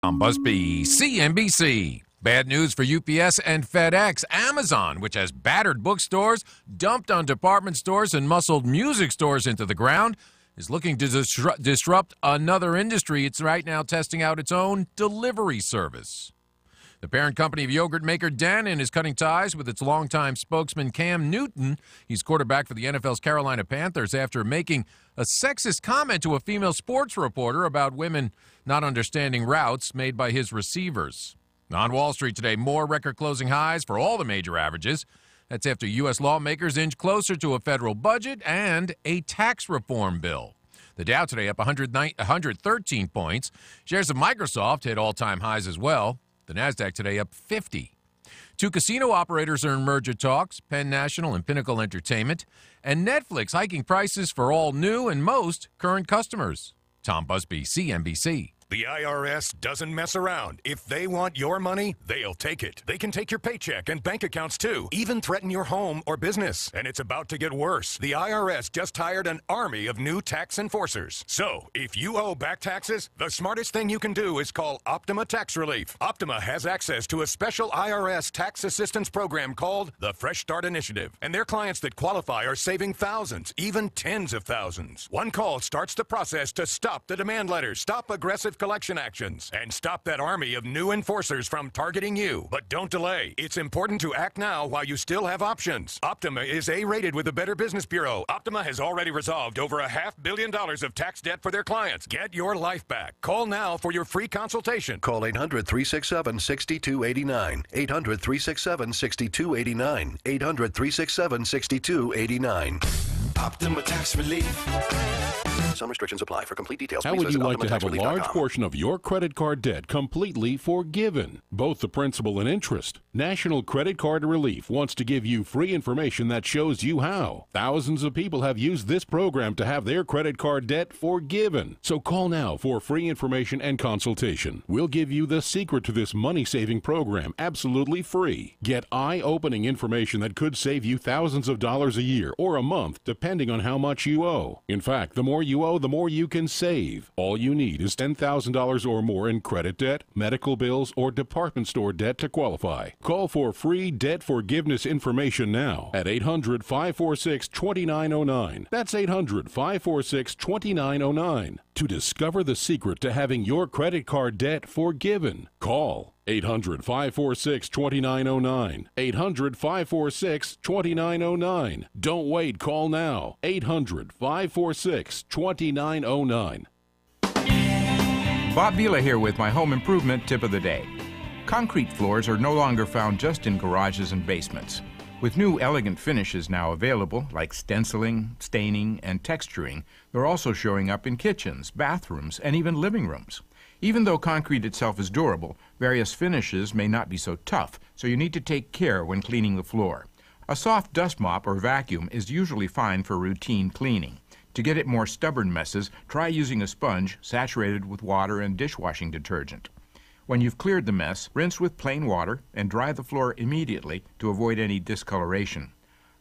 On Busby, CNBC. Bad news for UPS and FedEx. Amazon, which has battered bookstores, dumped on department stores, and muscled music stores into the ground, is looking to disrupt another industry. It's right now testing out its own delivery service. The parent company of yogurt maker Dannon is cutting ties with its longtime spokesman Cam Newton. He's quarterback for the NFL's Carolina Panthers after making a sexist comment to a female sports reporter about women not understanding routes made by his receivers. On Wall Street today, more record-closing highs for all the major averages. That's after U.S. lawmakers inch closer to a federal budget and a tax reform bill. The Dow today up 113 points. Shares of Microsoft hit all-time highs as well. The NASDAQ today up 50. Two casino operators are in merger talks, Penn National and Pinnacle Entertainment, and Netflix hiking prices for all new and most current customers. Tom Busby, CNBC. The IRS doesn't mess around. If they want your money, they'll take it. They can take your paycheck and bank accounts too, even threaten your home or business. And it's about to get worse. The IRS just hired an army of new tax enforcers. So, if you owe back taxes, the smartest thing you can do is call Optima Tax Relief. Optima has access to a special IRS tax assistance program called the Fresh Start Initiative. And their clients that qualify are saving thousands, even tens of thousands. One call starts the process to stop the demand letters, stop aggressive collection actions, and stop that army of new enforcers from targeting you. But don't delay. It's important to act now while you still have options. Optima is A-rated with the Better Business Bureau. Optima has already resolved over $500 million of tax debt for their clients. Get your life back. Call now for your free consultation. Call 800-367-6289. 800-367-6289. 800-367-6289. Optima Tax Relief. Some restrictions apply. For complete details, how would you like to have a large portion of your credit card debt completely forgiven? Both the principal and interest. National Credit Card Relief wants to give you free information that shows you how. Thousands of people have used this program to have their credit card debt forgiven. So call now for free information and consultation. We'll give you the secret to this money-saving program absolutely free. Get eye-opening information that could save you thousands of dollars a year or a month, depending on how much you owe. In fact, the more you owe, the more you can save. All you need is $10,000 or more in credit debt, medical bills, or department store debt to qualify. Call for free debt forgiveness information now at 800-546-2909. That's 800-546-2909 to discover the secret to having your credit card debt forgiven. Call 800-546-2909. 800-546-2909. Don't wait. Call now. 800-546-2909. Bob Vila here with my home improvement tip of the day. Concrete floors are no longer found just in garages and basements. With new elegant finishes now available, like stenciling, staining, and texturing, they're also showing up in kitchens, bathrooms, and even living rooms. Even though concrete itself is durable, various finishes may not be so tough, so you need to take care when cleaning the floor. A soft dust mop or vacuum is usually fine for routine cleaning. To get at more stubborn messes, try using a sponge saturated with water and dishwashing detergent. When you've cleared the mess, rinse with plain water and dry the floor immediately to avoid any discoloration.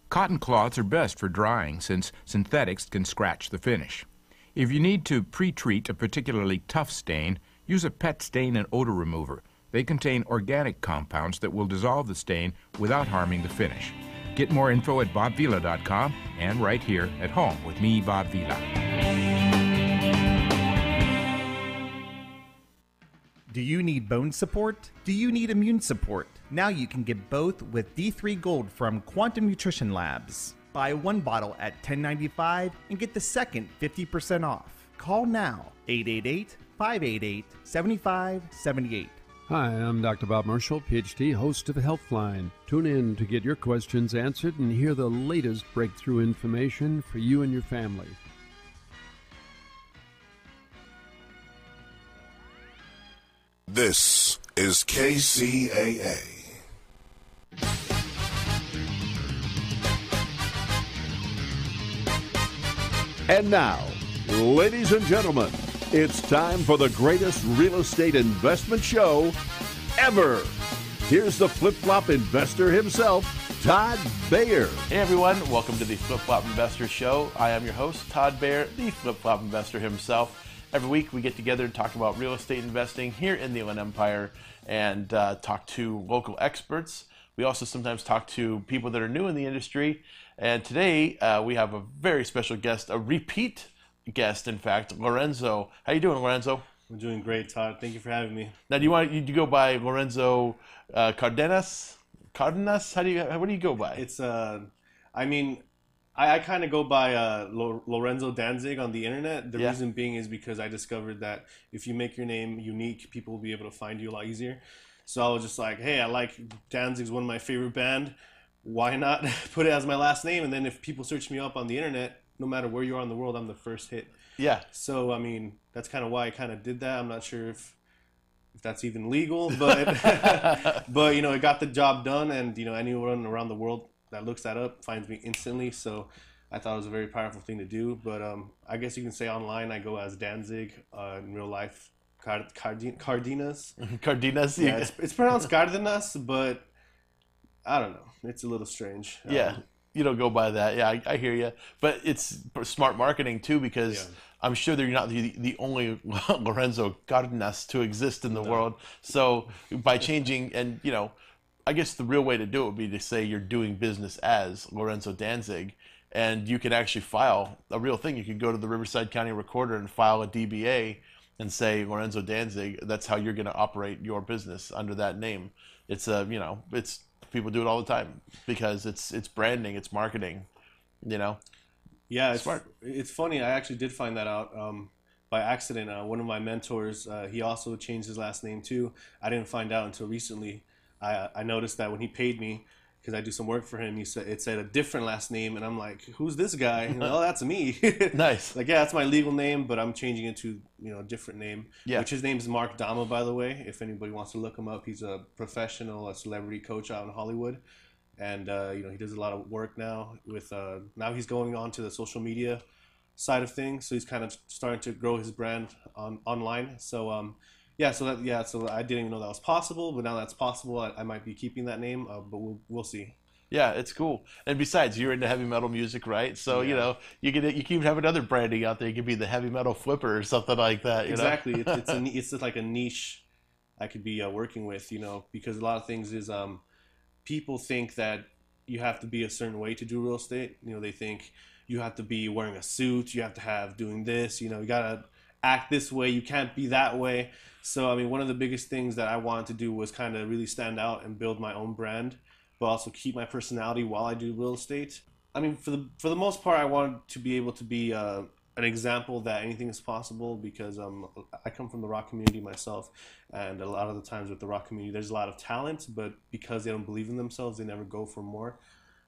Cotton cloths are best for drying since synthetics can scratch the finish. If you need to pre-treat a particularly tough stain, use a pet stain and odor remover. They contain organic compounds that will dissolve the stain without harming the finish. Get more info at bobvila.com and right here at home with me, Bob Vila. Do you need bone support? Do you need immune support? Now you can get both with D3 Gold from Quantum Nutrition Labs. Buy one bottle at $10.95 and get the second 50% off. Call now, 888-588-7578. Hi, I'm Dr. Bob Marshall, PhD, host of Healthline. Tune in to get your questions answered and hear the latest breakthrough information for you and your family. This is KCAA. And now, ladies and gentlemen, it's time for the greatest real estate investment show ever. Here's the flip-flop investor himself, Todd Bayer. Hey everyone, welcome to the Flip-Flop Investor Show. I am your host, Todd Bayer, the Flip-Flop Investor himself. Every week we get together and talk about real estate investing here in the Inland Empire and talk to local experts. We also sometimes talk to people that are new in the industry. And today we have a very special guest, a repeat guest, in fact, Lorenzo. How you doing, Lorenzo? I'm doing great, Todd. Thank you for having me. Now, do you go by Lorenzo Cardenas? Cardenas? What do you go by? It's I kind of go by Lorenzo Danzig on the internet. The reason being is because I discovered that if you make your name unique, people will be able to find you a lot easier. So I was just like, hey, I like Danzig's one of my favorite band. Why not put it as my last name? And then if people search me up on the internet, no matter where you are in the world, I'm the first hit. Yeah. So, I mean, that's kind of why I kind of did that. I'm not sure if that's even legal, but but, it got the job done. And, anyone around the world that looks that up finds me instantly. So I thought it was a very powerful thing to do. But I guess you can say online I go as Danzig. In real life, Cardenas. Cardenas? Yeah, it's pronounced Cardenas, but I don't know. It's a little strange. Yeah, you don't go by that. Yeah, I hear you. But it's smart marketing, too, because I'm sure that you're not the only Lorenzo Cardenas to exist in the world. So by changing, and, I guess the real way to do it would be to say you're doing business as Lorenzo Danzig, and you can actually file a real thing. You could go to the Riverside County Recorder and file a DBA and say Lorenzo Danzig. That's how you're going to operate your business under that name. It's it's people do it all the time because it's branding, it's marketing, Yeah, it's smart. It's funny. I actually did find that out by accident. One of my mentors, he also changed his last name too. I didn't find out until recently. I noticed that when he paid me, because I do some work for him, it said a different last name, and I'm like, who's this guy? Oh, that's me. Nice. Like, yeah, that's my legal name, but I'm changing it to a different name. Yeah. Which his name is Mark Dama, by the way. If anybody wants to look him up, he's a professional, a celebrity coach out in Hollywood, and he does a lot of work now. With now he's going on to the social media side of things, so he's kind of starting to grow his brand online. So so I didn't even know that was possible, but now that's possible. I might be keeping that name, but we'll see. Yeah, it's cool. And besides, you're into heavy metal music, right? So you can have another branding out there. You could be the heavy metal flipper or something like that. Exactly. It's just like a niche I could be working with, because a lot of things is people think that you have to be a certain way to do real estate. They think you have to be wearing a suit, you have to have doing this, you gotta act this way, you can't be that way. So I mean, one of the biggest things that I wanted to do was kind of really stand out and build my own brand, but also keep my personality while I do real estate. I mean, for the most part, I wanted to be able to be an example that anything is possible, because I come from the rock community myself, and a lot of the times with the rock community, there's a lot of talent, but because they don't believe in themselves, they never go for more.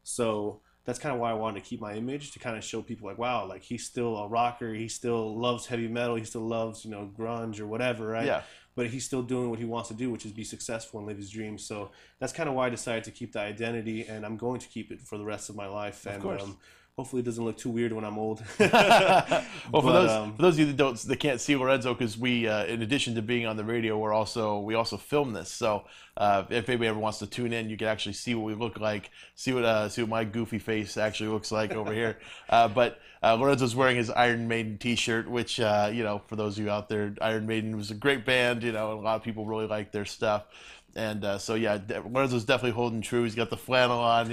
So that's kind of why I wanted to keep my image, to kind of show people like, wow, like he's still a rocker, he still loves heavy metal, he still loves, grunge or whatever, right? Yeah. But he's still doing what he wants to do, which is be successful and live his dreams. So that's kind of why I decided to keep that identity, and I'm going to keep it for the rest of my life. Of course. Hopefully it doesn't look too weird when I'm old. Well, for those of you that can't see Lorenzo, because we, in addition to being on the radio, we also film this. So if anybody ever wants to tune in, you can actually see what we look like, see what my goofy face actually looks like over here. But Lorenzo's wearing his Iron Maiden T-shirt, which for those of you out there, Iron Maiden was a great band. And a lot of people really like their stuff. And Lorenzo's definitely holding true. He's got the flannel on,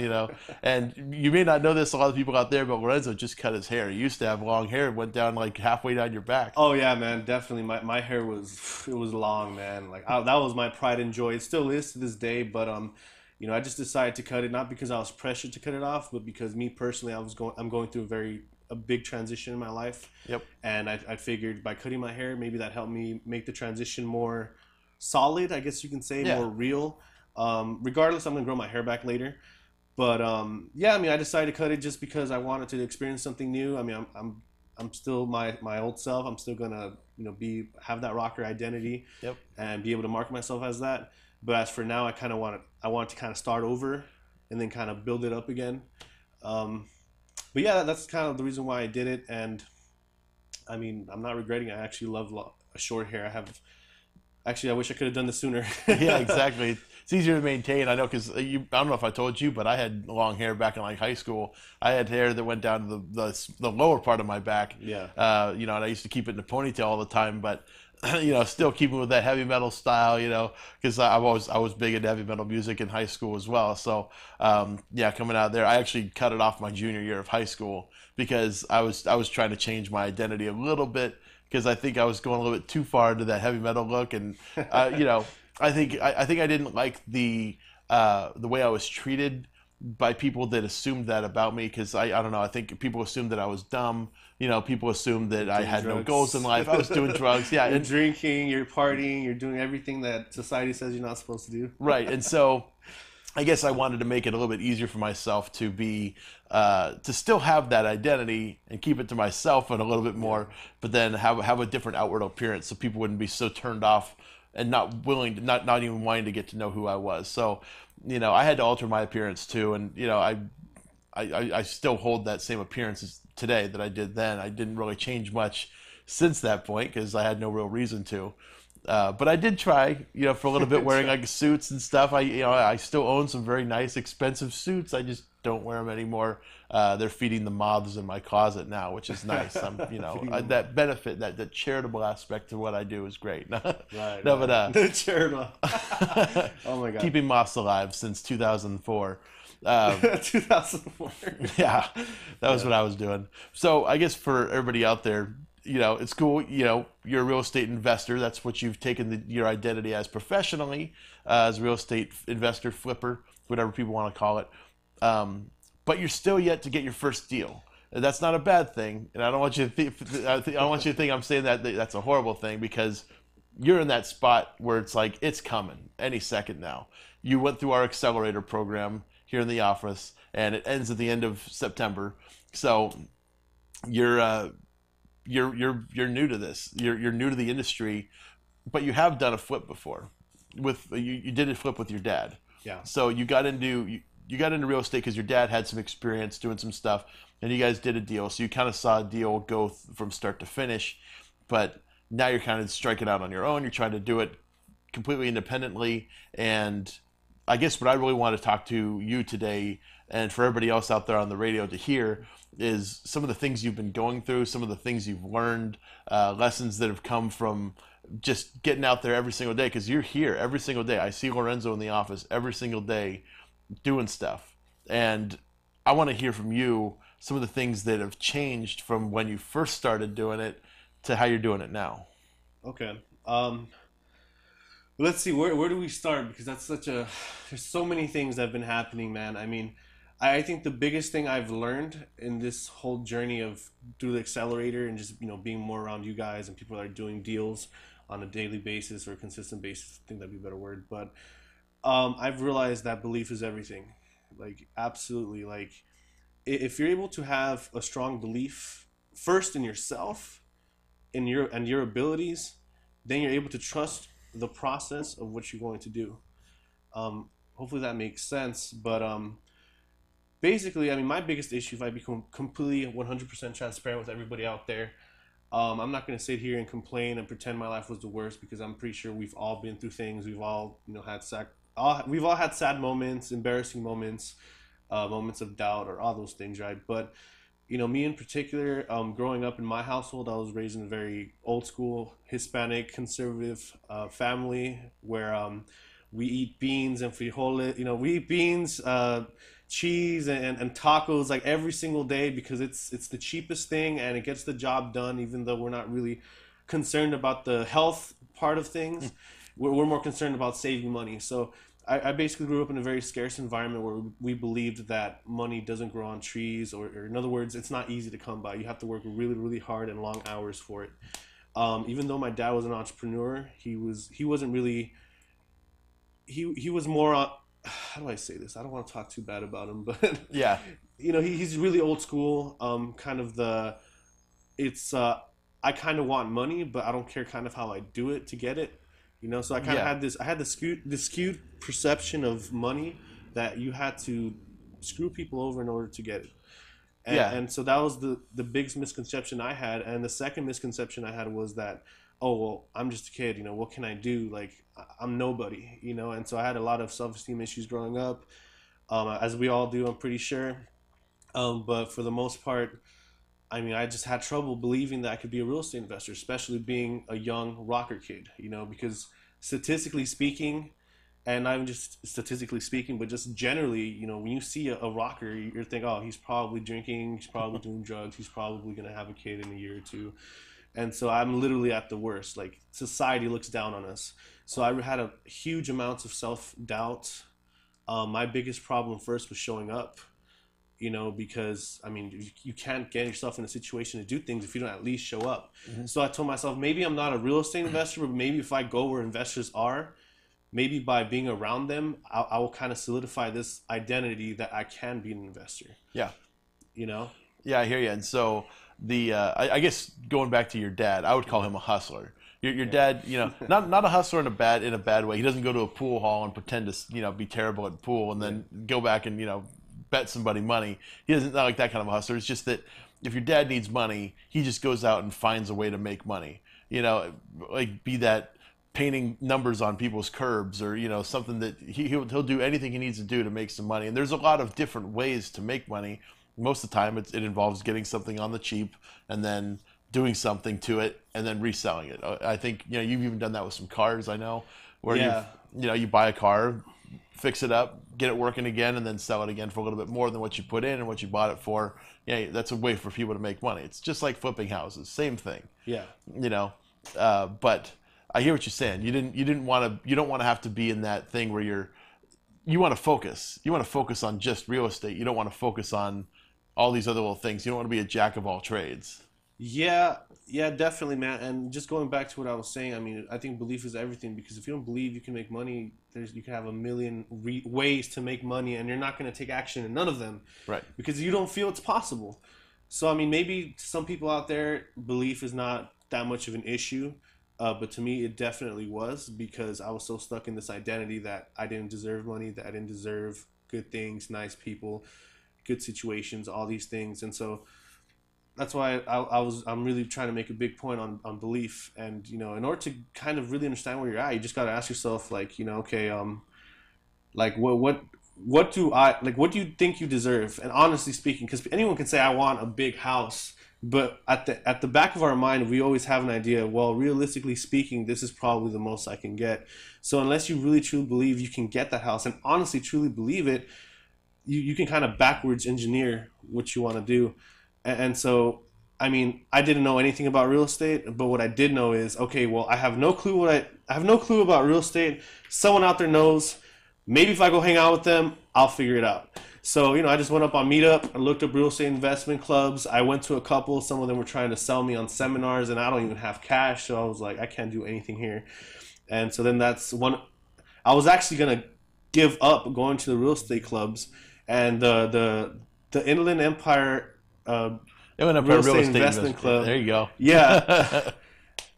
And you may not know this, a lot of people out there, but Lorenzo just cut his hair. He used to have long hair. It went down like halfway down your back. Oh, yeah, man. Definitely. My hair was long, man. Like that was my pride and joy. It still is to this day. But, I just decided to cut it, not because I was pressured to cut it off, but because me personally, I'm going through a big transition in my life. Yep. And I figured by cutting my hair, maybe that helped me make the transition more solid, I guess you can say, more real. Regardless, I'm gonna grow my hair back later, but I decided to cut it just because I wanted to experience something new. I mean, I'm still my old self. I'm still gonna have that rocker identity, and be able to market myself as that. But as for now, I want to kind of start over and then kind of build it up again. But yeah, that's kind of the reason why I did it, and I mean, I'm not regretting it. I actually love short hair. I wish I could have done this sooner. Yeah, exactly. it's easier to maintain. I know because I don't know if I told you, but I had long hair back in like high school. I had hair that went down to the lower part of my back. Yeah. You know, and I used to keep it in a ponytail all the time, but you know, still keeping with that heavy metal style, you know, because I was big into heavy metal music in high school as well. So yeah, coming out there, I actually cut it off my junior year of high school because I was trying to change my identity a little bit because I think I was going a little bit too far into that heavy metal look, and you know, I think I didn't like the way I was treated by people that assumed that about me, because I don't know, I think people assumed that I was dumb. You know, people assumed that I had no goals in life. I was doing drugs, yeah. You're drinking, you're partying, you're doing everything that society says you're not supposed to do. Right, and so I guess I wanted to make it a little bit easier for myself to be, to still have that identity and keep it to myself and a little bit more, but then have a different outward appearance so people wouldn't be so turned off and not willing to, not even wanting to get to know who I was. So, you know, I had to alter my appearance too, and you know, I still hold that same appearance as today that I did then. I didn't really change much since that point because I had no real reason to. But I did try, you know, for a little bit wearing like suits and stuff. I still own some very nice, expensive suits. I just don't wear them anymore. They're feeding the moths in my closet now, which is nice. You know, that benefit, that charitable aspect to what I do is great. Right. No, but the charitable. Oh my God. Keeping moths alive since 2004. 2004. Yeah, that was what I was doing. So I guess for everybody out there, you know, it's cool. You know, you're a real estate investor. That's what you've taken your identity as professionally, as a real estate investor, flipper, whatever people want to call it. But you're still yet to get your first deal. And that's not a bad thing. And I don't want you to think I'm saying that's a horrible thing, because you're in that spot where it's like it's coming any second now. You went through our accelerator program here in the office, and it ends at the end of September. So you're new to this. You're new to the industry, but you have done a flip before. You did a flip with your dad. Yeah. So you got into real estate because your dad had some experience doing some stuff, and you guys did a deal. So you kind of saw a deal go from start to finish, but now you're kind of striking out on your own. You're trying to do it completely independently. And I guess what I really want to talk to you today, and for everybody else out there on the radio to hear, is some of the things you've been going through, some of the things you've learned, lessons that have come from just getting out there every single day, because you're here every single day. I see Lorenzo in the office every single day doing stuff. And I want to hear from you some of the things that have changed from when you first started doing it to how you're doing it now. Okay. Let's see, where do we start? Because that's there's so many things that have been happening, man. I mean, I think the biggest thing I've learned in this whole journey of through the accelerator and just, you know, being more around you guys and people that are doing deals on a daily basis or a consistent basis, I think that'd be a better word. But I've realized that belief is everything. Like, absolutely. Like, if you're able to have a strong belief first in yourself, in your abilities, then you're able to trust the process of what you're going to do. Hopefully that makes sense. But basically, I mean, my biggest issue, if I become completely 100% transparent with everybody out there, I'm not going to sit here and complain and pretend my life was the worst, because I'm pretty sure we've all been through things. We've all, you know, we've all had sad moments, embarrassing moments, moments of doubt, or all those things, right? But you know, me in particular, growing up in my household, I was raised in a very old school Hispanic conservative family where we eat beans and frijoles. You know, we eat beans, cheese, and tacos like every single day, because it's the cheapest thing and it gets the job done, even though we're not really concerned about the health part of things. We're more concerned about saving money. So I basically grew up in a very scarce environment where we believed that money doesn't grow on trees, or in other words, it's not easy to come by. You have to work really, really hard and long hours for it. Even though my dad was an entrepreneur, he was more how do I say this? I don't want to talk too bad about him, but yeah, you know, he's really old school. Kind of I kind of want money, but I don't care kind of how I do it to get it. You know, so I kind of had the skewed perception of money that you had to screw people over in order to get it. And so that was the biggest misconception I had. And the second misconception I had was that oh, well, I'm just a kid, what can I do? Like, I'm nobody, And so I had a lot of self-esteem issues growing up, as we all do, I'm pretty sure. But for the most part, I mean, I just had trouble believing that I could be a real estate investor, especially being a young rocker kid, because statistically speaking, and not even just statistically speaking, but just generally, when you see a rocker, you're thinking, oh, he's probably drinking, he's probably doing drugs, he's probably going to have a kid in a year or two. And so I'm literally at the worst. Like, society looks down on us. So I had a huge amounts of self-doubt. My biggest problem first was showing up, because, I mean, you can't get yourself in a situation to do things if you don't at least show up. Mm-hmm. So I told myself, maybe I'm not a real estate investor, but maybe if I go where investors are, maybe by being around them, I will kind of solidify this identity that I can be an investor. Yeah. Yeah, I hear you. And so I guess going back to your dad, I would call him a hustler. Your dad, not a hustler in a bad way. He doesn't go to a pool hall and pretend to, be terrible at pool and then go back and, bet somebody money. He doesn't, not like that kind of a hustler. It's just that if your dad needs money, he just goes out and finds a way to make money. Like be that painting numbers on people's curbs or, something that he'll do anything he needs to do to make some money. And there's a lot of different ways to make money. Most of the time it involves getting something on the cheap and then doing something to it and then reselling it. I think, you've even done that with some cars, I know, where you buy a car, fix it up, get it working again, and then sell it again for a little bit more than what you put in and what you bought it for. Yeah, that's a way for people to make money. It's just like flipping houses, same thing. Yeah. But I hear what you're saying. You don't want to have to be in that thing where you want to focus. You want to focus on just real estate. You don't want to focus on all these other little things. You don't want to be a jack of all trades. Yeah, definitely, man. And just going back to what I was saying, I mean, I think belief is everything, because if you don't believe you can make money, you can have a million ways to make money, and you're not going to take action in none of them, right? Because you don't feel it's possible. So, I mean, maybe some people out there, belief is not that much of an issue, but to me, it definitely was, because I was so stuck in this identity that I didn't deserve money, that I didn't deserve good things, nice people, good situations, all these things, and so that's why I'm really trying to make a big point on belief. And, in order to kind of really understand where you're at, you just got to ask yourself, like, okay, like what do you think you deserve? And honestly speaking, because anyone can say, I want a big house, but at the back of our mind, we always have an idea, well, realistically speaking, this is probably the most I can get. So unless you really truly believe you can get that house, and honestly truly believe it, you can kind of backwards engineer what you want to do. And so, I mean, I didn't know anything about real estate, but what I did know is, okay, well, I have no clue I have no clue about real estate. Someone out there knows. Maybe if I go hang out with them, I'll figure it out. So, I just went up on Meetup and looked up real estate investment clubs. I went to a couple. Some of them were trying to sell me on seminars, and I don't even have cash. So I was like, I can't do anything here. And so then that's one. I was actually going to give up going to the real estate clubs, and the Inland Empire real estate investment club. There you go. Yeah.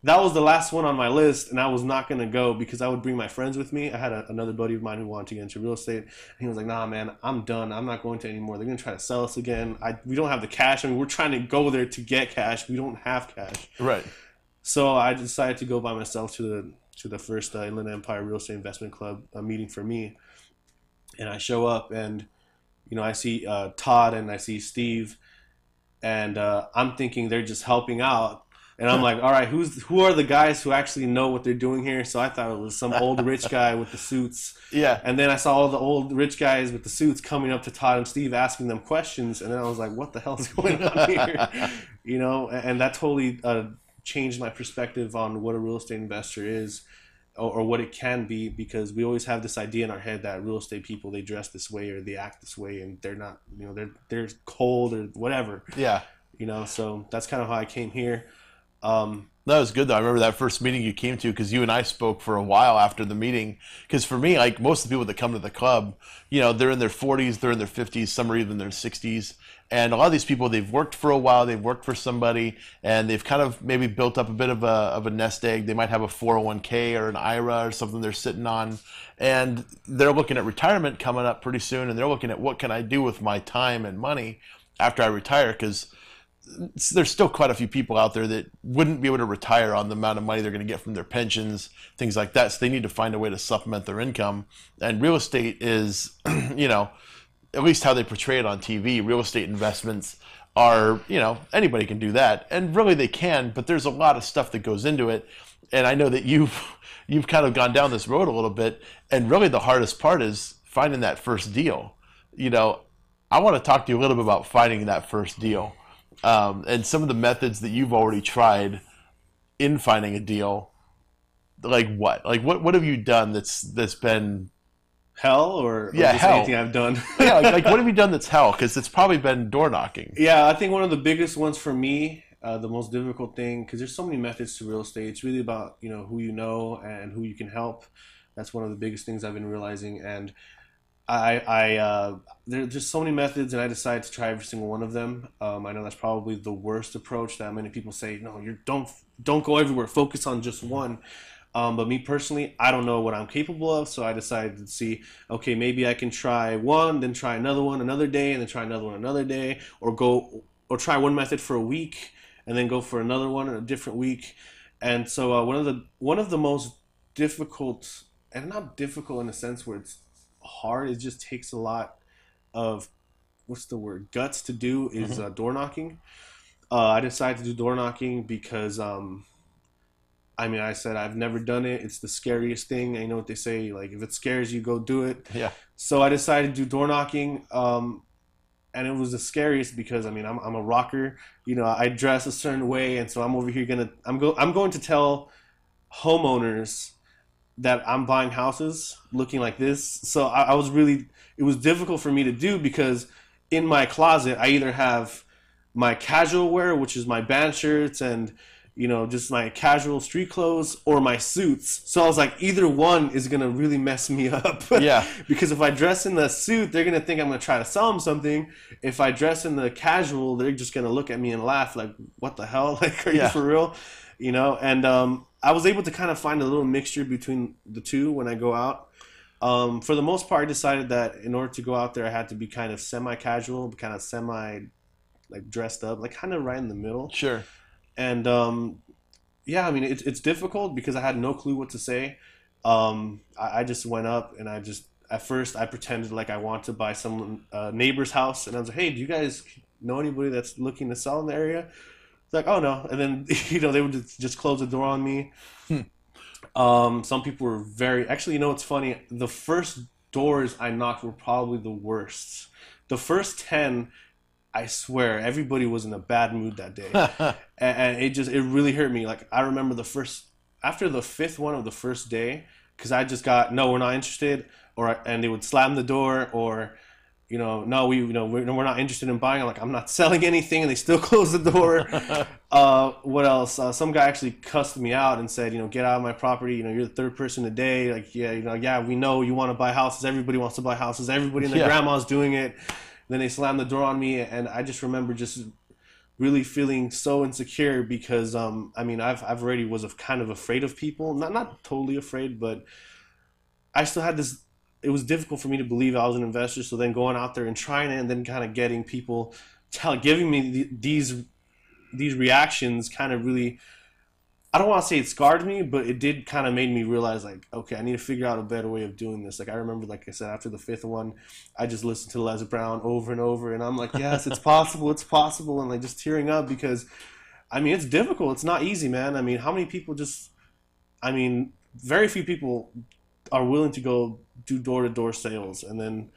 That was the last one on my list, and I was not going to go because I would bring my friends with me. I had another buddy of mine who wanted to get into real estate, and he was like, nah, man, I'm done. I'm not going to anymore. They're going to try to sell us again. We don't have the cash. I mean, we're trying to go there to get cash. We don't have cash. Right. So I decided to go by myself to the first Inland Empire Real Estate Investment Club meeting for me. And I show up, and, I see Todd and I see Steve, and I'm thinking they're just helping out. And I'm like, all right, who are the guys who actually know what they're doing here? So I thought it was some old rich guy with the suits. Yeah. And then I saw all the old rich guys with the suits coming up to Todd and Steve asking them questions. And then I was like, what the hell is going on here? And that totally changed my perspective on what a real estate investor is, or what it can be, because we always have this idea in our head that real estate people, they dress this way or they act this way, and they're not, they're cold or whatever. Yeah. So that's kind of how I came here. That was good though. I remember that first meeting you came to, because you and I spoke for a while after the meeting. Because for me, like most of the people that come to the club, they're in their 40s, they're in their 50s, some are even in their 60s. And a lot of these people, they've worked for a while, they've worked for somebody, and they've kind of maybe built up a bit of a nest egg. They might have a 401k or an IRA or something they're sitting on. And they're looking at retirement coming up pretty soon, and they're looking at what can I do with my time and money after I retire, because there's still quite a few people out there that wouldn't be able to retire on the amount of money they're going to get from their pensions, things like that. So they need to find a way to supplement their income. And real estate is, you know, at least how they portray it on TV, real estate investments are, you know, anybody can do that. And really they can, but there's a lot of stuff that goes into it. And I know that you've kind of gone down this road a little bit. And really the hardest part is finding that first deal. You know, I want to talk to you a little bit about finding that first deal. And some of the methods that you've already tried in finding a deal. Like what have you done that's been hell, or just hell. Anything I've done? Yeah, like what have you done that's hell? Because it's probably been door knocking. Yeah, I think one of the biggest ones for me, the most difficult thing, because there's so many methods to real estate. It's really about, you know, who you know and who you can help. That's one of the biggest things I've been realizing. And there's just so many methods, and I decided to try every single one of them. I know that's probably the worst approach that many people say, no, don't go everywhere, focus on just one. But me personally, I don't know what I'm capable of, so I decided to see, okay, maybe I can try one, then try another one another day, and then try another one another day, or try one method for a week, and then go for another one in a different week. And so one of the most difficult, and not difficult in a sense where it's hard, it just takes a lot of, guts to do, is door knocking. I decided to do door knocking because I said I've never done it. It's the scariest thing. And you know what they say, like, if it scares you, go do it. Yeah. So I decided to do door knocking, and it was the scariest because I'm a rocker. You know, I dress a certain way, and so I'm over here I'm going to tell homeowners that I'm buying houses looking like this. So it was difficult for me to do because in my closet I either have my casual wear, which is my band shirts and, you know, just my casual street clothes, or my suits. So I was like, either one is going to really mess me up. Yeah. Because if I dress in the suit, they're going to think I'm going to try to sell them something. If I dress in the casual, they're just going to look at me and laugh like, what the hell? Like, are you for real? You know, and I was able to kind of find a little mixture between the two when I go out. For the most part, I decided that in order to go out there, I had to be kind of semi-casual, kind of like dressed up, like kind of right in the middle. Sure. And yeah, I mean, it's difficult because I had no clue what to say. I just went up and at first I pretended like I want to buy some neighbor's house, and I was like, hey, do you guys know anybody that's looking to sell in the area? It's like, oh no. And then, you know, they would just close the door on me. Some people were actually, you know, it's funny. The first doors I knocked were probably the worst. The first 10, I swear, everybody was in a bad mood that day. And it really hurt me. Like, I remember after the fifth one of the first day, because I just got, no, we're not interested, and they would slam the door, or, you know, no, we're not interested in buying. I'm like, I'm not selling anything, and they still close the door. What else? Some guy actually cussed me out and said, you know, get out of my property. You know, you're the third person today. Like, yeah, we know you want to buy houses. Everybody wants to buy houses. Everybody and their grandma's doing it. Then they slammed the door on me, and I just remember just really feeling so insecure because, I've already was kind of afraid of people. Not totally afraid, but I still had this. It was difficult for me to believe I was an investor. So then going out there and trying it, and then kind of getting people giving me these reactions kind of really, I don't want to say it scarred me, but it did kind of made me realize, like, okay, I need to figure out a better way of doing this. Like, I remember, like I said, after the fifth one, I just listened to Les Brown over and over, and I'm like, yes, it's possible, and like just tearing up because, it's difficult. It's not easy, man. How many people very few people are willing to go do door-to-door sales, and then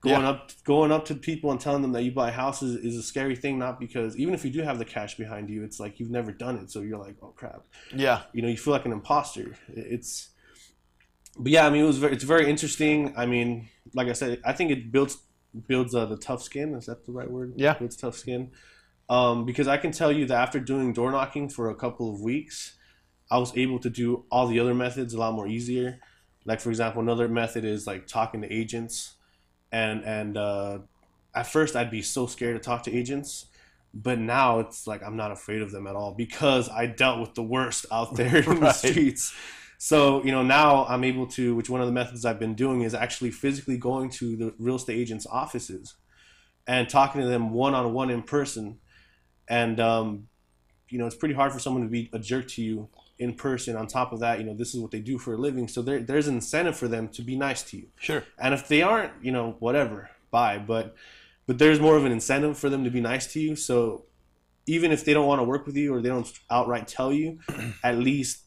going up to people and telling them that you buy houses is a scary thing. Not because, even if you do have the cash behind you, it's like you've never done it, so you're like, oh crap. Yeah. You know, you feel like an imposter. It's very interesting. Like I said, I think it builds the tough skin. Is that the right word? Yeah. Builds tough skin. Because I can tell you that after doing door knocking for a couple of weeks, I was able to do all the other methods a lot more easier. Like, for example, another method is like talking to agents. And at first I'd be so scared to talk to agents, but now it's like I'm not afraid of them at all because I dealt with the worst out there in the streets. So, you know, now I'm able to, which one of the methods I've been doing is actually physically going to the real estate agents' offices and talking to them one-on-one in person. And, it's pretty hard for someone to be a jerk to you in person. On top of that, this is what they do for a living. So there's an incentive for them to be nice to you. Sure. And if they aren't, whatever, bye. But there's more of an incentive for them to be nice to you. So even if they don't want to work with you or they don't outright tell you, at least,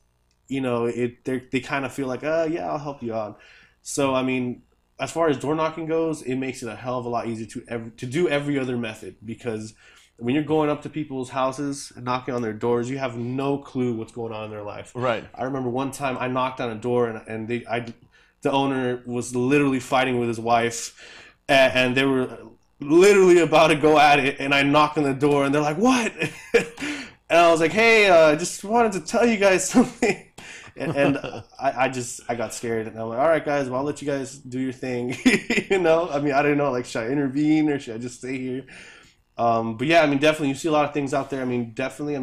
they kind of feel like, yeah, I'll help you out. So, I mean, as far as door knocking goes, it makes it a hell of a lot easier to do every other method, because when you're going up to people's houses and knocking on their doors, you have no clue what's going on in their life. Right. I remember one time I knocked on a door and the owner was literally fighting with his wife, and they were literally about to go at it, and I knocked on the door and they're like, "What?" And I was like, "Hey, I just wanted to tell you guys something." And I got scared, and I'm like, "All right, guys, well, I'll let you guys do your thing." I mean, I didn't know, like, should I intervene or should I just stay here? But yeah, I mean, definitely, you see a lot of things out there. I mean, definitely,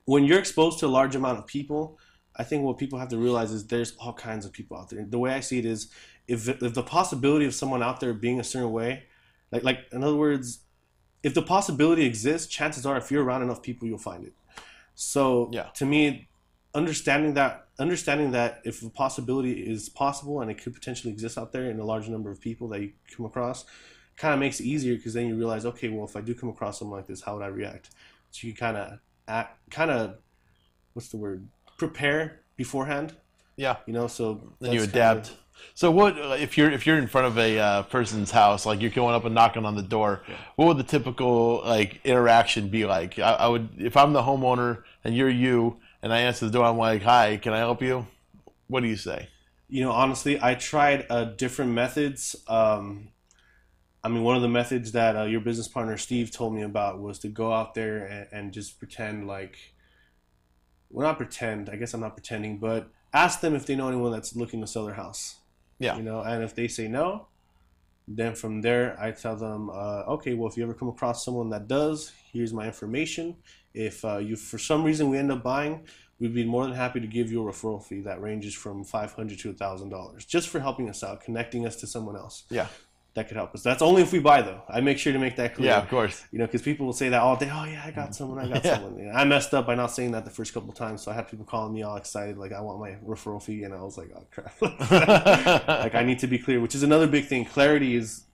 when you're exposed to a large amount of people, I think what people have to realize is there's all kinds of people out there. The way I see it is, if the possibility of someone out there being a certain way, like in other words, if the possibility exists, chances are if you're around enough people, you'll find it. So yeah, to me, understanding that if a possibility is possible and it could potentially exist out there in a large number of people that you come across, kind of makes it easier, because then you realize, okay, well, if I do come across something like this, how would I react? So you kind of what's the word? Prepare beforehand. Yeah. So then you adapt. So what if you're in front of a person's house, like you're going up and knocking on the door? Yeah. What would the typical interaction be like? I would, if I'm the homeowner and you're you, and I answer the door, I'm like, "Hi, can I help you?" What do you say? Honestly, I tried different methods. One of the methods that your business partner Steve told me about was to go out there and just pretend not pretend, I guess I'm not pretending, but ask them if they know anyone that's looking to sell their house. Yeah. And if they say no, then from there I tell them, okay, well, if you ever come across someone that does, here's my information. If for some reason we end up buying, we'd be more than happy to give you a referral fee that ranges from $500 to $1,000 just for helping us out, connecting us to someone else. Yeah. That could help us. That's only if we buy, though. I make sure to make that clear. Yeah, of course. Because people will say that all day. Oh yeah, I got someone. someone. I messed up by not saying that the first couple of times, so I had people calling me all excited, like I want my referral fee, and I was like, oh crap. I need to be clear, which is another big thing. Clarity is,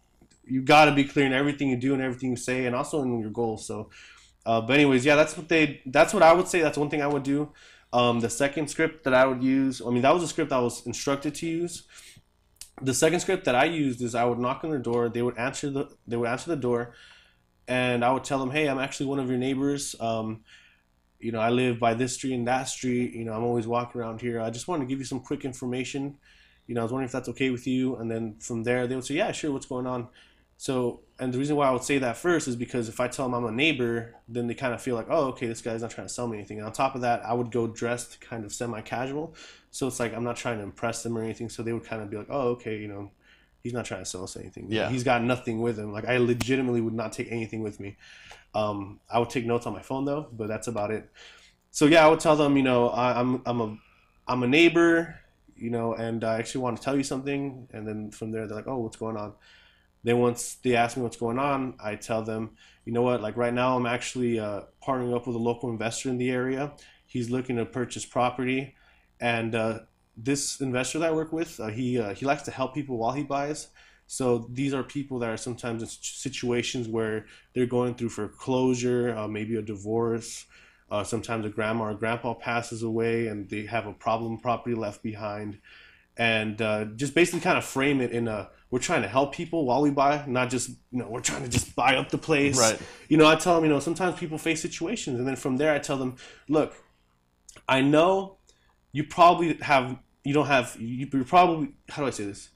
you got to be clear in everything you do and everything you say, and also in your goals. So, but anyways, yeah, that's what I would say. That's one thing I would do. The second script that I would use, that was a script I was instructed to use. The second script that I used is I would knock on their door. They would answer the door, and I would tell them, "Hey, I'm actually one of your neighbors. I live by this street and that street. I'm always walking around here. I just wanted to give you some quick information. I was wondering if that's okay with you." And then from there, they would say, "Yeah, sure. What's going on?" So, and the reason why I would say that first is because if I tell them I'm a neighbor, then they kind of feel like, oh, okay, this guy's not trying to sell me anything. And on top of that, I would go dressed kind of semi-casual. So it's like I'm not trying to impress them or anything. So they would kind of be like, oh, okay, he's not trying to sell us anything. Yeah. He's got nothing with him. Like I legitimately would not take anything with me. I would take notes on my phone though, but that's about it. So yeah, I would tell them, I'm a neighbor, and I actually want to tell you something. And then from there, they're like, oh, what's going on? Then once they ask me what's going on, I tell them, you know what, like right now I'm actually partnering up with a local investor in the area. He's looking to purchase property. And this investor that I work with, he likes to help people while he buys. So these are people that are sometimes in situations where they're going through foreclosure, maybe a divorce. Sometimes a grandma or grandpa passes away and they have a problem property left behind. And just basically kind of frame it in we're trying to help people while we buy, not just, we're trying to just buy up the place. Right. I tell them, sometimes people face situations. And then from there, I tell them, look, I know you probably have, how do I say this?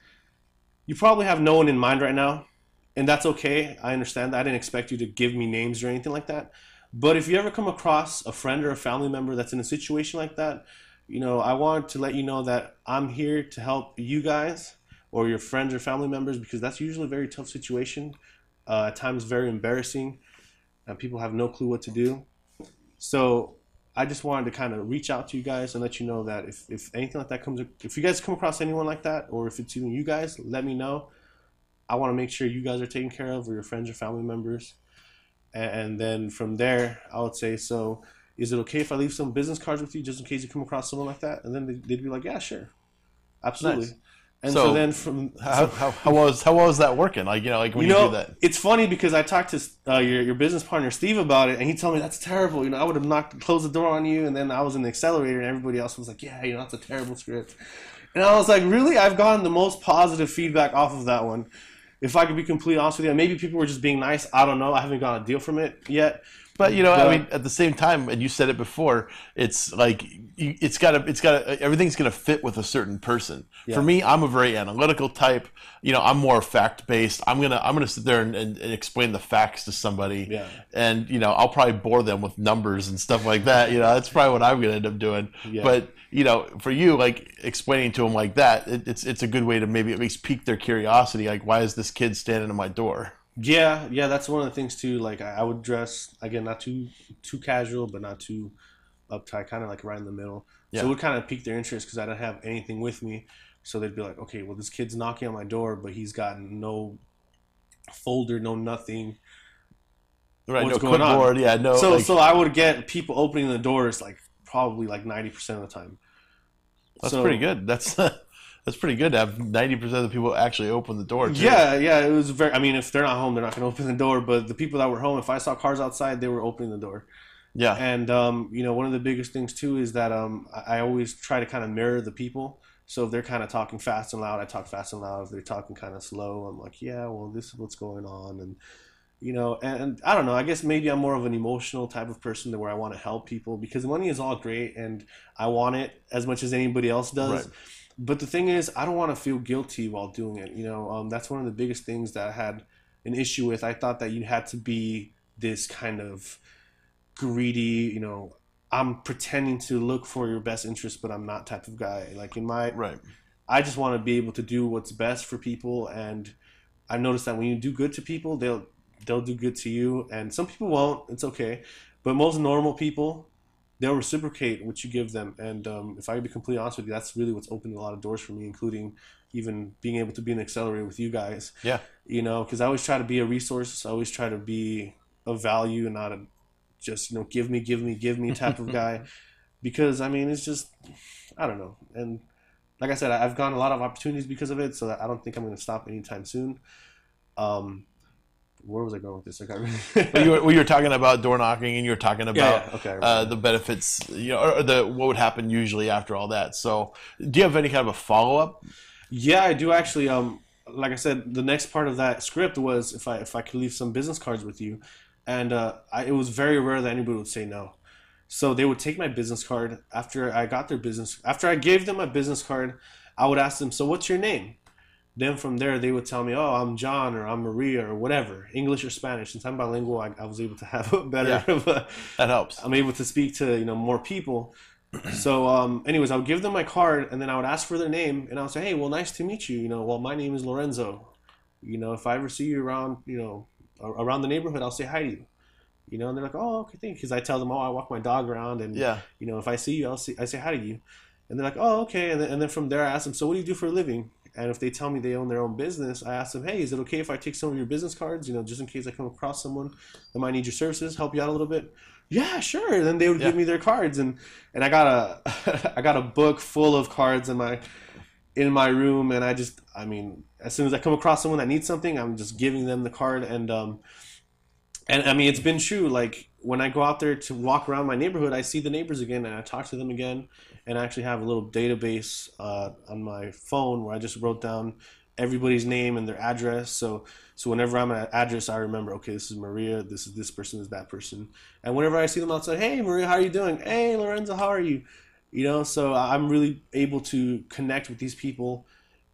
You probably have no one in mind right now. And that's okay. I understand that. I didn't expect you to give me names or anything like that. But if you ever come across a friend or a family member that's in a situation like that, I want to let you know that I'm here to help you guys or your friends or family members, because that's usually a very tough situation, at times very embarrassing, and people have no clue what to do. So I just wanted to kind of reach out to you guys and let you know that if anything like that if you guys come across anyone like that, or if it's even you guys, let me know. I want to make sure you guys are taken care of, or your friends or family members. And then from there, I would say, so is it okay if I leave some business cards with you just in case you come across someone like that? And then they'd be like, yeah, sure. Absolutely. Nice. And so then from how was that working? Like, like when you do that. It's funny because I talked to your business partner Steve about it, and he told me that's terrible. I would have closed the door on you, and then I was in the accelerator, and everybody else was like, yeah, that's a terrible script. And I was like, really? I've gotten the most positive feedback off of that one. If I could be completely honest with you, maybe people were just being nice. I don't know. I haven't gotten a deal from it yet. But I mean, at the same time, and you said it before, it's like it's got to everything's going to fit with a certain person. Yeah. For me, I'm a very analytical type. I'm more fact based. I'm gonna sit there and explain the facts to somebody. Yeah. And I'll probably bore them with numbers and stuff like that. That's probably what I'm gonna end up doing. Yeah. But for you, like explaining to them like that, it's a good way to maybe at least pique their curiosity. Like, why is this kid standing at my door? Yeah, that's one of the things too. Like I would dress again, not too casual, but not too uptight, kind of like right in the middle. Yeah. So it would kind of pique their interest because I don't have anything with me. So they'd be like, okay, well this kid's knocking on my door, but he's got no folder, no nothing. Right, what's going on? Yeah, no. So I would get people opening the doors probably 90% of the time. That's pretty good. That's pretty good to have 90% of the people actually open the door, too. Yeah, it was very... I mean, if they're not home, they're not going to open the door. But the people that were home, if I saw cars outside, they were opening the door. Yeah. And, one of the biggest things, too, is that I always try to kind of mirror the people. So if they're kind of talking fast and loud, I talk fast and loud. If they're talking kind of slow, I'm like, yeah, well, this is what's going on. And, and I don't know. I guess maybe I'm more of an emotional type of person where I want to help people because money is all great and I want it as much as anybody else does. Right. But the thing is, I don't want to feel guilty while doing it. That's one of the biggest things that I had an issue with. I thought that you had to be this kind of greedy, I'm pretending to look for your best interest, but I'm not type of guy. Right. I just want to be able to do what's best for people. And I've noticed that when you do good to people, they'll do good to you. And some people won't. It's okay. But most normal people, they'll reciprocate what you give them. And if I could be completely honest with you, that's really what's opened a lot of doors for me, including even being able to be an accelerator with you guys. Yeah. Because I always try to be a resource. I always try to be of value and not a just, give me type of guy. Because, I mean, it's just, I don't know. And like I said, I've gotten a lot of opportunities because of it, so I don't think I'm going to stop anytime soon. Where was I going with this? Well, you were talking about door knocking, and you were talking about the benefits, or what would happen usually after all that. So, do you have any kind of a follow up? Yeah, I do actually. Like I said, the next part of that script was if I could leave some business cards with you, and it was very rare that anybody would say no. So they would take my business card after I gave them my business card. I would ask them, so what's your name? Then from there, they would tell me, oh, I'm John or I'm Maria or whatever, English or Spanish. Since I'm bilingual, I was able to have a better... Yeah, that helps. I'm able to speak to, more people. So anyways, I would give them my card and then I would ask for their name and I would say, hey, well, nice to meet you. Well, my name is Lorenzo. If I ever see you around, around the neighborhood, I'll say hi to you. And they're like, oh, okay, thank you. Because I tell them, oh, I walk my dog around and, if I see you, I say hi to you. And they're like, oh, okay. And then from there, I ask them, so what do you do for a living? And if they tell me they own their own business, I ask them, hey, is it okay if I take some of your business cards, just in case I come across someone that might need your services, help you out a little bit? Yeah, sure. And then they would give me their cards. And I got a book full of cards in my room. And as soon as I come across someone that needs something, I'm just giving them the card. And I mean, it's been true. Like when I go out there to walk around my neighborhood, I see the neighbors again and I talk to them again. And I actually have a little database on my phone where I just wrote down everybody's name and their address. So whenever I'm at an address, I remember, okay, this is Maria, this is this person, this is that person. And whenever I see them outside, hey, Maria, how are you doing? Hey, Lorenzo, how are you? So I'm really able to connect with these people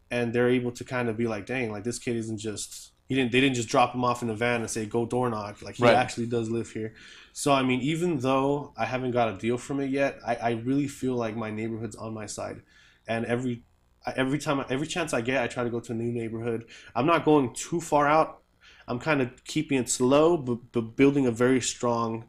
and they're able to kind of be like, dang, like this kid isn't just... They didn't just drop him off in a van and say, go door knock. Like, he actually does live here. So, I mean, even though I haven't got a deal from it yet, I really feel like my neighborhood's on my side. And every chance I get, I try to go to a new neighborhood. I'm not going too far out. I'm kind of keeping it slow, but building a very strong,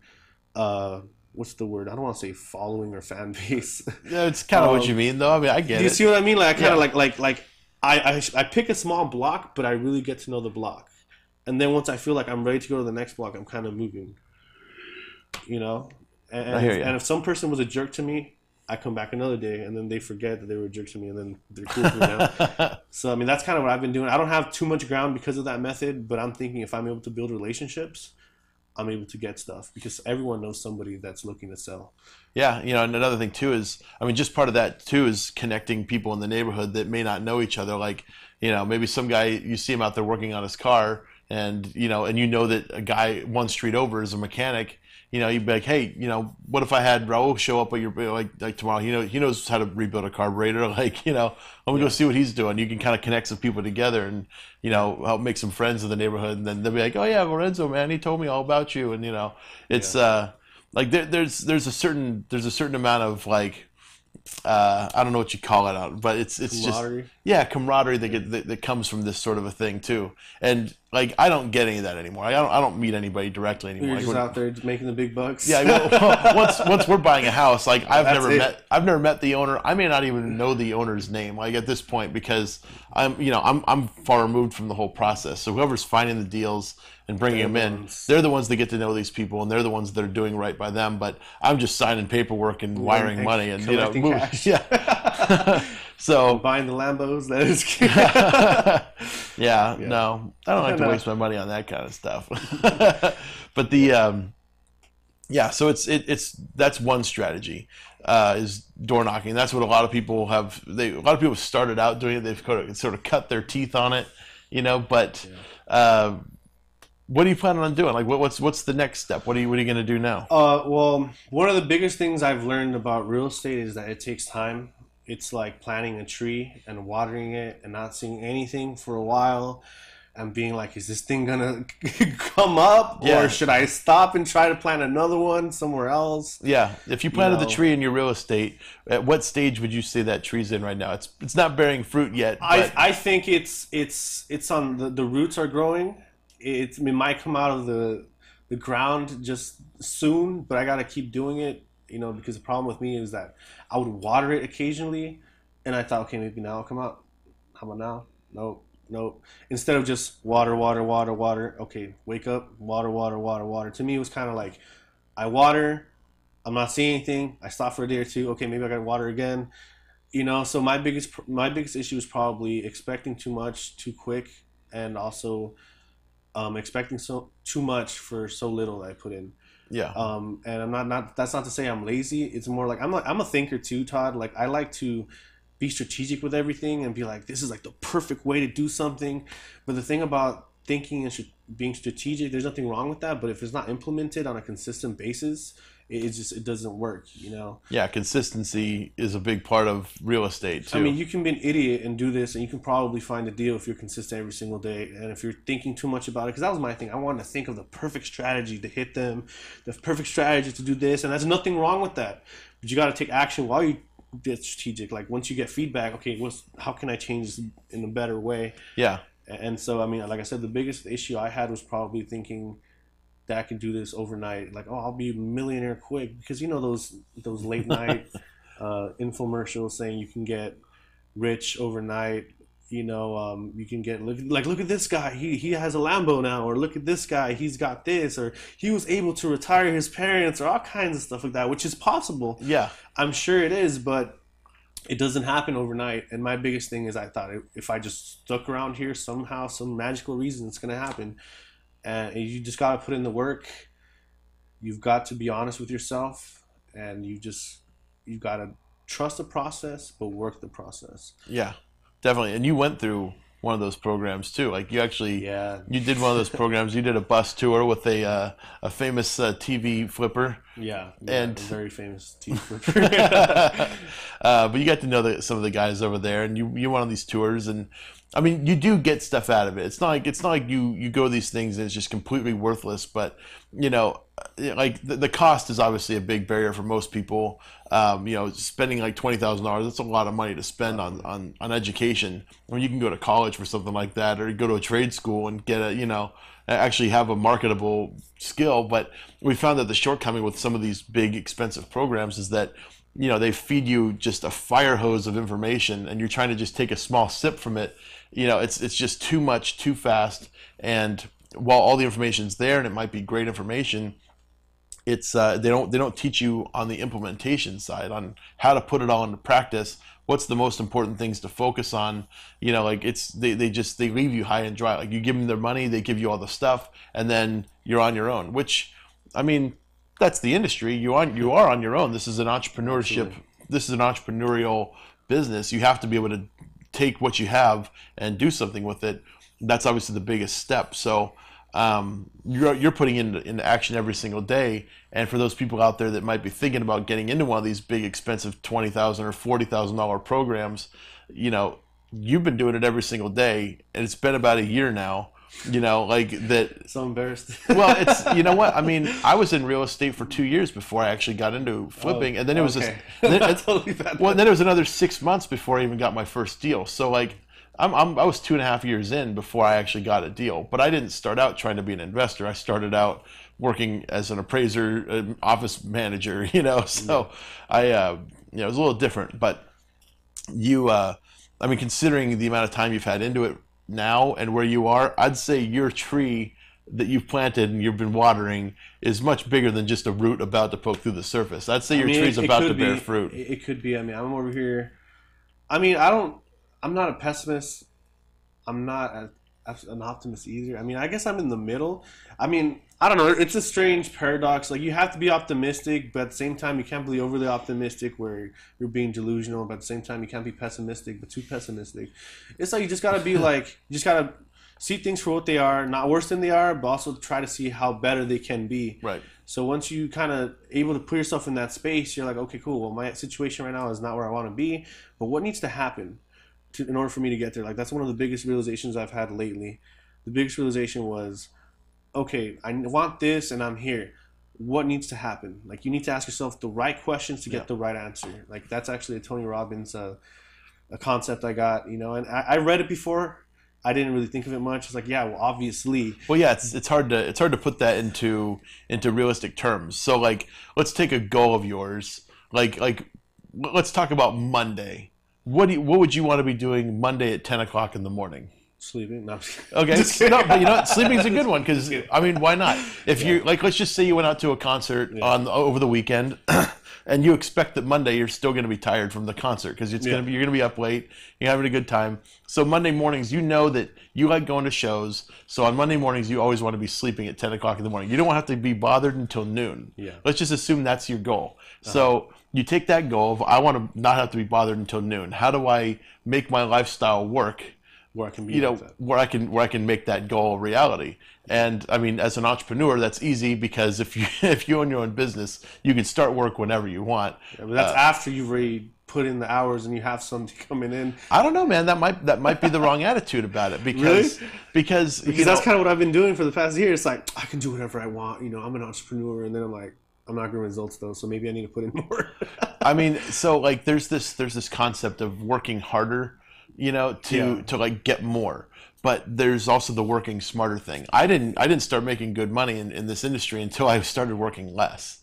what's the word? I don't want to say following or fan base. Yeah, it's kind of what you mean, though. I mean, I get it. Do you see what I mean? Like, I kind of I pick a small block, but I really get to know the block. and then once I feel like I'm ready to go to the next block, I'm kind of moving. You know, and if some person was a jerk to me, I come back another day, and then they forget that they were a jerk to me, and then they're cool with me now. So I mean, that's kind of what I've been doing. I don't have too much ground because of that method, but I'm thinking if I'm able to build relationships, I'm able to get stuff, because everyone knows somebody that's looking to sell. Yeah, you know, and another thing too is, I mean, just part of that too is connecting people in the neighborhood that may not know each other. Like, you know, maybe some guy, you see him out there working on his car, and you know that a guy one street over is a mechanic. You know, you'd be like, hey, you know, what if I had Raul show up at your, like tomorrow? You know, he knows how to rebuild a carburetor. Like, you know, let me go see what he's doing. You can kind of connect some people together, and you know, help make some friends in the neighborhood. And then they'll be like, oh yeah, Lorenzo, man, he told me all about you. And you know, it's like there's a certain amount of like, I don't know what you call it out, but it's camaraderie. Just camaraderie that comes from this sort of a thing too. And like, I don't get any of that anymore. I don't meet anybody directly anymore. You're just out there making the big bucks. Yeah. Well, once we're buying a house, like I've never met the owner. I may not even know the owner's name. Like at this point, because I'm far removed from the whole process. So whoever's finding the deals and bringing them in, they're the ones that get to know these people, and they're the ones that are doing right by them. But I'm just signing paperwork and wiring money and cash. Yeah. So buying the Lambos, that is cute. yeah, no, I don't like to waste my money on that kind of stuff. But so it's that's one strategy, is door knocking. That's what a lot of people have. A lot of people started out doing it. They've sort of cut their teeth on it, you know. But what are you planning on doing? Like, what's the next step? What are you going to do now? Well, one of the biggest things I've learned about real estate is that it takes time. It's like planting a tree and watering it and not seeing anything for a while and being like, is this thing gonna come up, or should I stop and try to plant another one somewhere else? Yeah, if you planted the tree in your real estate, at what stage would you say that tree's in right now? It's not bearing fruit yet. But I think it's on the roots are growing. It might come out of the ground just soon, but I gotta keep doing it. You know, because the problem with me is that I would water it occasionally, and I thought, okay, maybe now it'll come out. How about now? Nope. Instead of just water. Okay, wake up, water. To me, it was kind of like, I water, I'm not seeing anything. I stop for a day or two. Okay, maybe I got to water again. You know, so my biggest issue is probably expecting too much too quick, and also expecting too much for so little that I put in. Yeah. And I'm not. That's not to say I'm lazy. It's more like I'm a thinker too, Todd. Like, I like to be strategic with everything and be like, this is like the perfect way to do something. But the thing about thinking and being strategic, there's nothing wrong with that. But if it's not implemented on a consistent basis, it doesn't work. You know. Yeah, consistency is a big part of real estate too. I mean, you can be an idiot and do this, and you can probably find a deal if you're consistent every single day. And if you're thinking too much about it, because that was my thing. I wanted to think of the perfect strategy to hit them, the perfect strategy to do this, and there's nothing wrong with that. But you got to take action while you get strategic. Like, once you get feedback, okay, how can I change this in a better way? Yeah. And so, I mean, like I said, the biggest issue I had was probably thinking that I can do this overnight. Like, oh, I'll be a millionaire quick, because you know those late night infomercials saying you can get rich overnight. You know, you can get look at this guy, he has a Lambo now, or look at this guy, he's got this, or he was able to retire his parents, or all kinds of stuff like that, which is possible. Yeah, I'm sure it is, but it doesn't happen overnight. And my biggest thing is, I thought if I just stuck around here, somehow, some magical reason, it's gonna happen. And you just got to put in the work. You've got to be honest with yourself, and you've got to trust the process, but work the process. Yeah, definitely. And you went through one of those programs too. Like, you actually, you did one of those programs. You did a bus tour with a famous TV flipper. Yeah, and a very famous TV flipper. But you got to know some of the guys over there, and you went on these tours, and I mean, you do get stuff out of it. It's not like you go to these things and it's just completely worthless. But you know, like the cost is obviously a big barrier for most people. You know, spending like $20,000, that's a lot of money to spend on education. When you can go to college for something like that, or you go to a trade school and get actually have a marketable skill. But we found that the shortcoming with some of these big expensive programs is that, you know, they feed you just a fire hose of information, and you're trying to just take a small sip from it. You know, it's just too much, too fast, and while all the information's there and it might be great information, it's they don't teach you on the implementation side on how to put it all into practice. What's the most important things to focus on? You know, like they leave you high and dry. Like you give them their money, they give you all the stuff, and then you're on your own. Which, I mean, that's the industry. You are on your own. This is an entrepreneurship. Absolutely. This is an entrepreneurial business. You have to be able to take what you have and do something with it. That's obviously the biggest step. So you're putting into action every single day. And for those people out there that might be thinking about getting into one of these big, expensive $20,000 or $40,000 programs, you know, you've been doing it every single day, and it's been about a year now. You know, like that. So embarrassed. Well, it's, you know what? I mean, I was in real estate for 2 years before I actually got into flipping, and then it was then it was another 6 months before I even got my first deal. So like, I was 2.5 years in before I actually got a deal. But I didn't start out trying to be an investor. I started out working as an appraiser, an office manager. You know, so I it was a little different. But I mean, considering the amount of time you've had into it now and where you are, I'd say your tree that you've planted and you've been watering is much bigger than just a root about to poke through the surface. I'd say your tree's about to bear fruit. It could be. I mean, I'm over here. I mean, I'm not a pessimist. I'm not an optimist either. I mean, I guess I'm in the middle. I mean, I don't know. It's a strange paradox. Like, you have to be optimistic, but at the same time, you can't be overly optimistic where you're being delusional. But at the same time, you can't be pessimistic, but too pessimistic. It's like you just got to be like, you just got to see things for what they are, not worse than they are, but also try to see how better they can be. Right. So once you kind of able to put yourself in that space, you're like, okay, cool. Well, my situation right now is not where I want to be, but what needs to happen in order for me to get there? Like, that's one of the biggest realizations I've had lately. The biggest realization was, okay, I want this and I'm here. What needs to happen? Like, you need to ask yourself the right questions to get the right answer. Like, that's actually a Tony Robbins a concept I got, you know, and I read it before. I didn't really think of it much. It's like, yeah, well, obviously. Well, yeah, it's hard to put that into realistic terms. So, like, let's take a goal of yours. Like let's talk about Monday. What would you want to be doing Monday at 10 o'clock in the morning? Sleeping. No. Okay. No, but you know what? Sleeping's a good one because, I mean, why not? If you, like, let's just say you went out to a concert over the weekend and you expect that Monday you're still going to be tired from the concert because you're going to be up late, you're having a good time. So Monday mornings, you know that you like going to shows. So on Monday mornings, you always want to be sleeping at 10 o'clock in the morning. You don't have to be bothered until noon. Yeah. Let's just assume that's your goal. So you take that goal of, I want to not have to be bothered until noon. How do I make my lifestyle work? Where I can be, where I can make that goal a reality. And I mean, as an entrepreneur, that's easy because if you own your own business, you can start work whenever you want. Yeah, but that's after you've already put in the hours and you have something coming in. I don't know, man. That might be the wrong attitude about it because really? because that's kind of what I've been doing for the past year. It's like, I can do whatever I want. You know, I'm an entrepreneur, and then I'm like, I'm not getting results though, so maybe I need to put in more. I mean, so like there's this concept of working harder, you know, to like get more. But there's also the working smarter thing. I didn't start making good money in this industry until I started working less.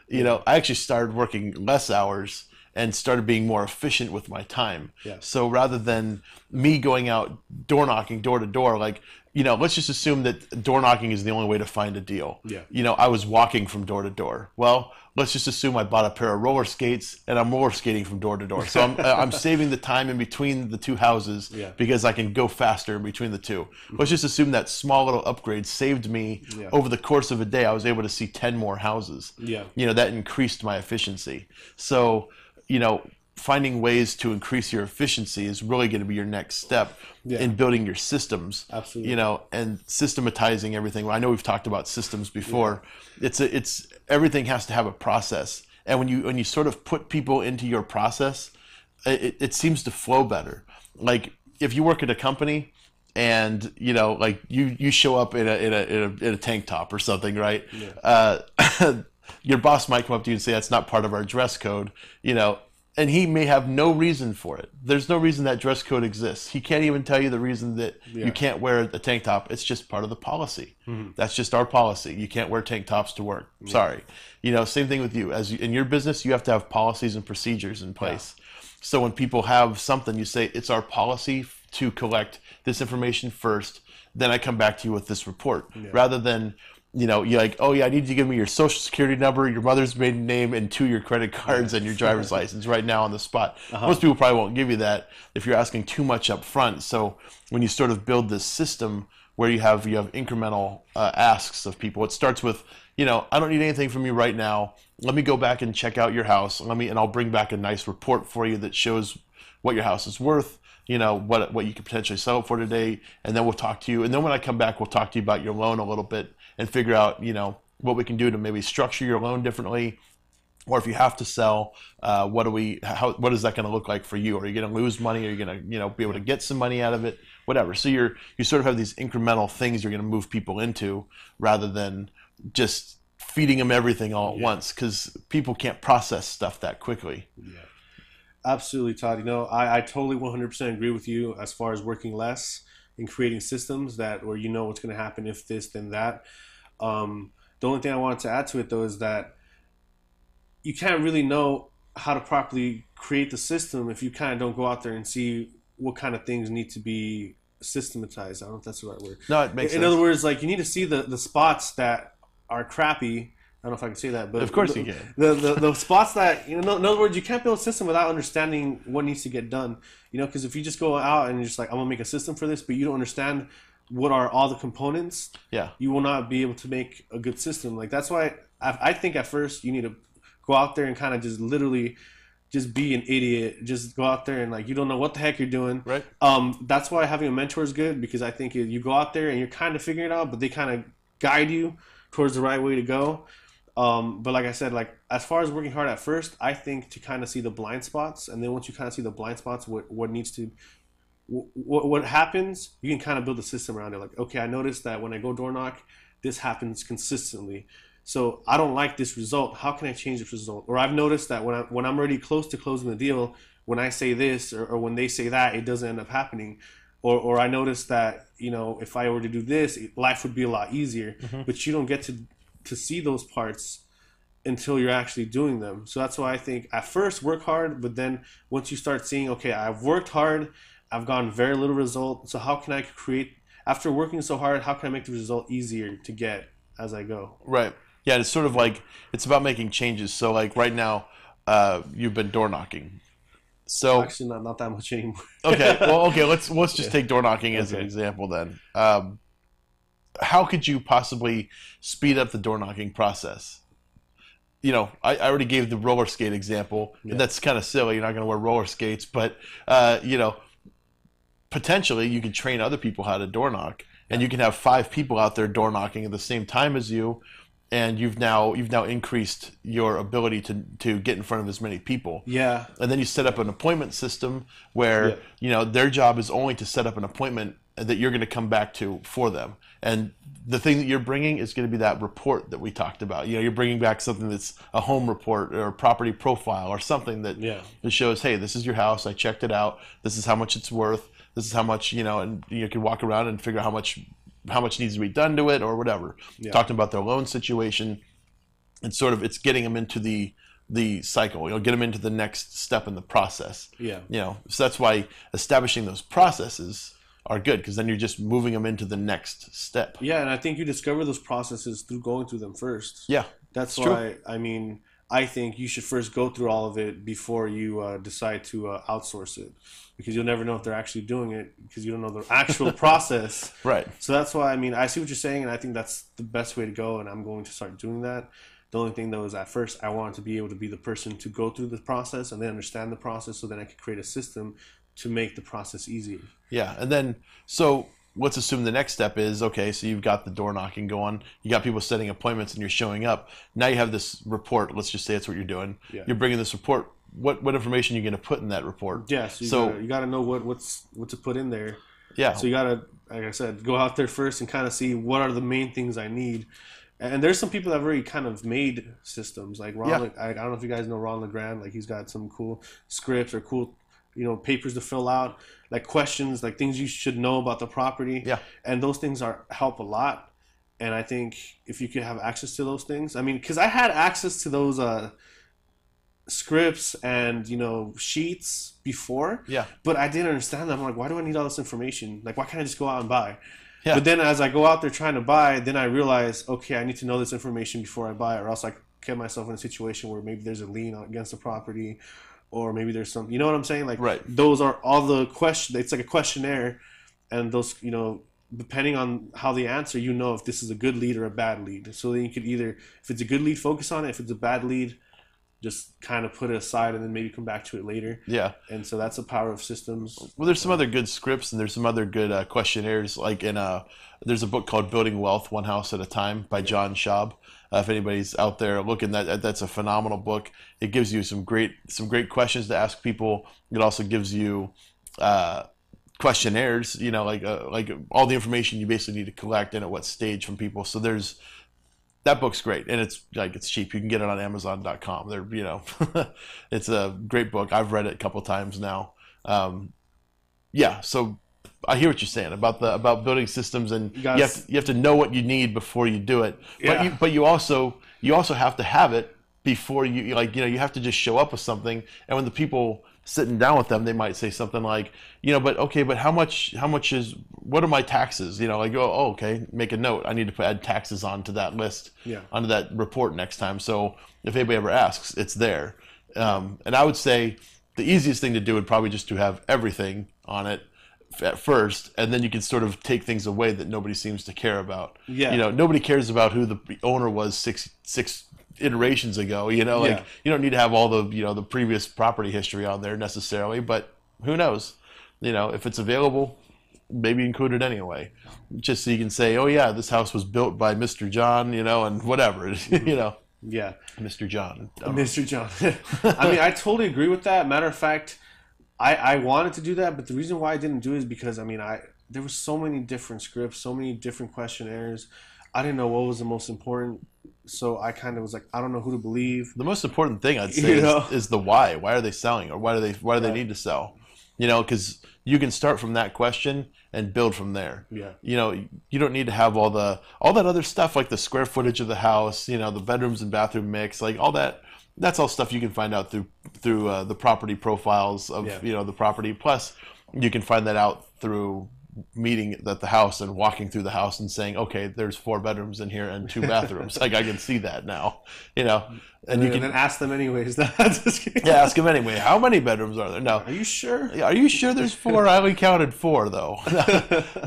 You know, I actually started working less hours and started being more efficient with my time. Yeah. So rather than me going out door knocking door to door, like, you know, let's just assume that door knocking is the only way to find a deal. Yeah. You know, I was walking from door to door. Well, let's just assume I bought a pair of roller skates and I'm roller skating from door to door. So I'm saving the time in between the two houses because I can go faster in between the two. Let's just assume that small little upgrade saved me over the course of a day. I was able to see 10 more houses. Yeah. You know, that increased my efficiency. So, you know, finding ways to increase your efficiency is really going to be your next step in building your systems. Absolutely. You know, and systematizing everything. I know we've talked about systems before. It's everything has to have a process, and when you sort of put people into your process, it seems to flow better. Like if you work at a company and you know, like you show up in a tank top or something, right? Yeah. Your boss might come up to you and say, that's not part of our dress code, you know, and he may have no reason for it. There's no reason that dress code exists. He can't even tell you the reason that you can't wear a tank top. It's just part of the policy. Mm-hmm. That's just our policy. You can't wear tank tops to work. Yeah. Sorry. You know, same thing with you. In your business, you have to have policies and procedures in place. Yeah. So when people have something, you say, it's our policy to collect this information first, then I come back to you with this report, Yeah. rather than, you know, you're like, oh yeah, I need you to give me your social security number, your mother's maiden name, and 2 your credit cards and your driver's license right now on the spot. Most people probably won't give you that if you're asking too much up front. So when you sort of build this system where you have incremental asks of people, it starts with, you know, I don't need anything from you right now. Let me go back and check out your house. And I'll bring back a nice report for you that shows what your house is worth, you know, what you could potentially sell it for today, and then we'll talk to you. And then when I come back, we'll talk to you about your loan a little bit and figure out, you know, what we can do to maybe structure your loan differently, or if you have to sell, what is that going to look like for you? Are you going to lose money? Are you going to, you know, be able to get some money out of it? Whatever. So you sort of have these incremental things you're going to move people into, rather than just feeding them everything all at once, because people can't process stuff that quickly. Yeah. Absolutely, Todd. You know, I totally 100% agree with you as far as working less and creating systems where you know what's going to happen if this, then that. The only thing I wanted to add to it, though, is that you can't really know how to properly create the system if you kind of don't go out there and see what kind of things need to be systematized. I don't know if that's the right word. No, it makes sense. In other words, like, you need to see the spots that are crappy. I don't know if I can say that, but of course you can. The spots that, you know, in other words, you can't build a system without understanding what needs to get done. You know, because if you just go out and you're just like, I'm gonna make a system for this, but you don't understand what are all the components, you will not be able to make a good system. Like, that's why I think at first you need to go out there and kind of just literally just be an idiot. Just go out there and, like, you don't know what the heck you're doing. Right. That's why having a mentor is good, because I think you go out there and you're kind of figuring it out, but they kind of guide you towards the right way to go. But like I said, like, as far as working hard at first, I think to kind of see the blind spots, and then once you kind of see the blind spots, what needs to, what happens, you can kind of build a system around it. Like, okay, I noticed that when I go door knock, this happens consistently. So I don't like this result. How can I change this result? Or I've noticed that when I'm already close to closing the deal, when I say this or when they say that, it doesn't end up happening. Or I noticed that, you know, if I were to do this, life would be a lot easier. But you don't get to see those parts until you're actually doing them. So that's why I think at first work hard, but then once you start seeing, okay, I've worked hard, I've gotten very little result, so how can I create, after working so hard, how can I make the result easier to get as I go? Right. Yeah, it's sort of like, it's about making changes. So like right now, you've been door knocking. So actually not that much anymore. Okay, let's just take door knocking as an example then. How could you possibly speed up the door knocking process? You know, I already gave the roller skate example, and that's kind of silly. You're not going to wear roller skates, but you know, potentially you could train other people how to door knock, and you can have 5 people out there door knocking at the same time as you, and you've now increased your ability to get in front of as many people. Yeah. And then you set up an appointment system where you know, their job is only to set up an appointment that you're going to come back to for them. And the thing that you're bringing is going to be that report that we talked about. You know, you're bringing back something that's a home report or a property profile or something that shows, hey, this is your house. I checked it out. This is how much it's worth. This is how much, you know, and you can walk around and figure out how much needs to be done to it or whatever. Talking about their loan situation, and sort of it's getting them into the cycle. You know, get them into the next step in the process. Yeah. You know, so that's why establishing those processes are good, because then you're just moving them into the next step. Yeah, and I think you discover those processes through going through them first. Yeah, that's why. I mean, I think you should first go through all of it before you decide to outsource it, because you'll never know if they're actually doing it because you don't know the actual process. Right. So that's why, I mean, I see what you're saying, and I think that's the best way to go, and I'm going to start doing that. The only thing, though, is at first I wanted to be able to be the person to go through the process and then understand the process, so then I could create a system to make the process easier. Yeah, and then, so let's assume the next step is, okay, so you've got the door knocking going, you got people setting appointments and you're showing up. Now you have this report, let's just say it's what you're doing. Yeah. You're bringing this report, what information are you going to put in that report? Yeah, so you got to know what to put in there. Yeah. So you got to, like I said, go out there first and kind of see what are the main things I need. And there's some people that have already kind of made systems, like Ron, I don't know if you guys know Ron LeGrand, like he's got some cool scripts or cool, you know, papers to fill out, like questions, like things you should know about the property. Yeah. And those things help a lot. And I think if you could have access to those things, I mean, because I had access to those scripts and sheets before. Yeah. But I didn't understand them. I'm like, why do I need all this information? Like, why can't I just go out and buy? Yeah. But then as I go out there trying to buy, then I realize, okay, I need to know this information before I buy it, or else I get myself in a situation where maybe there's a lien against the property, or maybe there's some, you know what I'm saying? Like, right. Those are all the questions. It's like a questionnaire, and those, depending on how they answer, if this is a good lead or a bad lead. So then you could either, if it's a good lead, focus on it. If it's a bad lead, just kind of put it aside and then maybe come back to it later. Yeah. And so that's the power of systems. Well, there's some other good scripts, and there's some other good questionnaires. Like there's a book called Building Wealth One House at a Time by John Schaub. If anybody's out there looking, that's a phenomenal book. It gives you some great questions to ask people. It also gives you questionnaires. Like all the information you basically need to collect and at what stage from people. So that book's great, and it's cheap. You can get it on Amazon.com. It's a great book. I've read it a couple times now. So I hear what you're saying about building systems, and you have to know what you need before you do it. Yeah. But you also have to have it before you you have to just show up with something. And when the people sitting down with them, they might say something like, but how much what are my taxes? Okay, make a note. I need to add taxes onto that list, onto that report next time. So if anybody ever asks, it's there. And I would say the easiest thing to do would probably just to have everything on it at first, and then you can sort of take things away that nobody seems to care about. Yeah. Nobody cares about who the owner was six iterations ago. You don't need to have all the the previous property history on there necessarily, but who knows? If it's available, maybe include it anyway, just so you can say, oh yeah, this house was built by Mr. John, and whatever. Yeah, Mr. John. Mr. John. I mean, I totally agree with that. Matter of fact, I wanted to do that, but the reason why I didn't do it is because there were so many different scripts, so many different questionnaires. I didn't know what was the most important, so I kind of was like, I don't know who to believe. The most important thing I'd say is the why. Why are they selling, or why do they need to sell? Because you can start from that question and build from there. Yeah. You don't need to have all that other stuff, like the square footage of the house, the bedrooms and bathroom mix, like all that. That's all stuff you can find out through the property profiles of the property. Plus, you can find that out through meeting at the house and walking through the house and saying, okay, there's 4 bedrooms in here and 2 bathrooms. Like, I can see that now, and you can then ask them anyways. Ask them anyway. How many bedrooms are there? No. Are you sure? Are you sure there's 4? I only counted 4 though.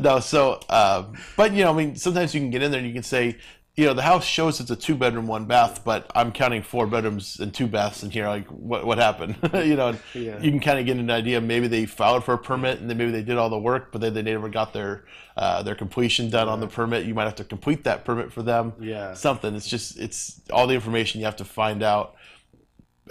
No. So, but sometimes you can get in there and you can say, the house shows it's a 2-bedroom, 1 bath, but I'm counting 4 bedrooms and 2 baths in here. Like, what happened? You can kind of get an idea. Maybe they filed for a permit and then maybe they did all the work, but then they never got their completion done on the permit. You might have to complete that permit for them. Yeah. Something. it's all the information you have to find out.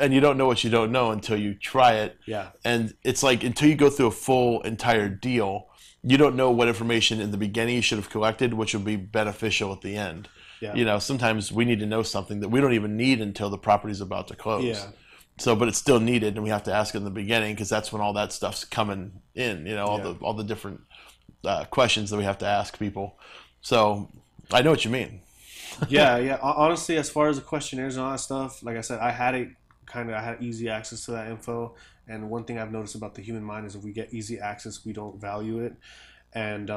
And you don't know what you don't know until you try it. Yeah. And it's like, until you go through a full entire deal, you don't know what information in the beginning you should have collected, which will be beneficial at the end. Yeah. Sometimes we need to know something that we don't even need until the property's about to close. Yeah. So, but it's still needed, and we have to ask it in the beginning because that's when all that stuff's coming in. All the different questions that we have to ask people. So, I know what you mean. Yeah. Honestly, as far as the questionnaires and all that stuff, like I said, I had easy access to that info. And one thing I've noticed about the human mind is if we get easy access, we don't value it. And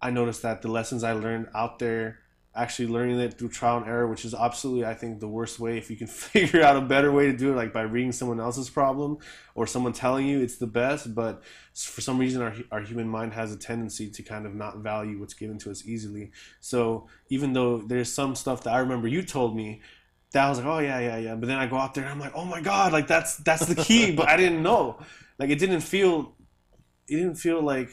I noticed that the lessons I learned out there, actually learning it through trial and error, which is absolutely, I think, the worst way. If you can figure out a better way to do it, like by reading someone else's problem or someone telling you, it's the best. But for some reason, our human mind has a tendency to kind of not value what's given to us easily. So even though there's some stuff that I remember you told me, that I was like, oh yeah. But then I go out there and I'm like, oh my God, like that's the key. But I didn't know. Like it didn't feel like,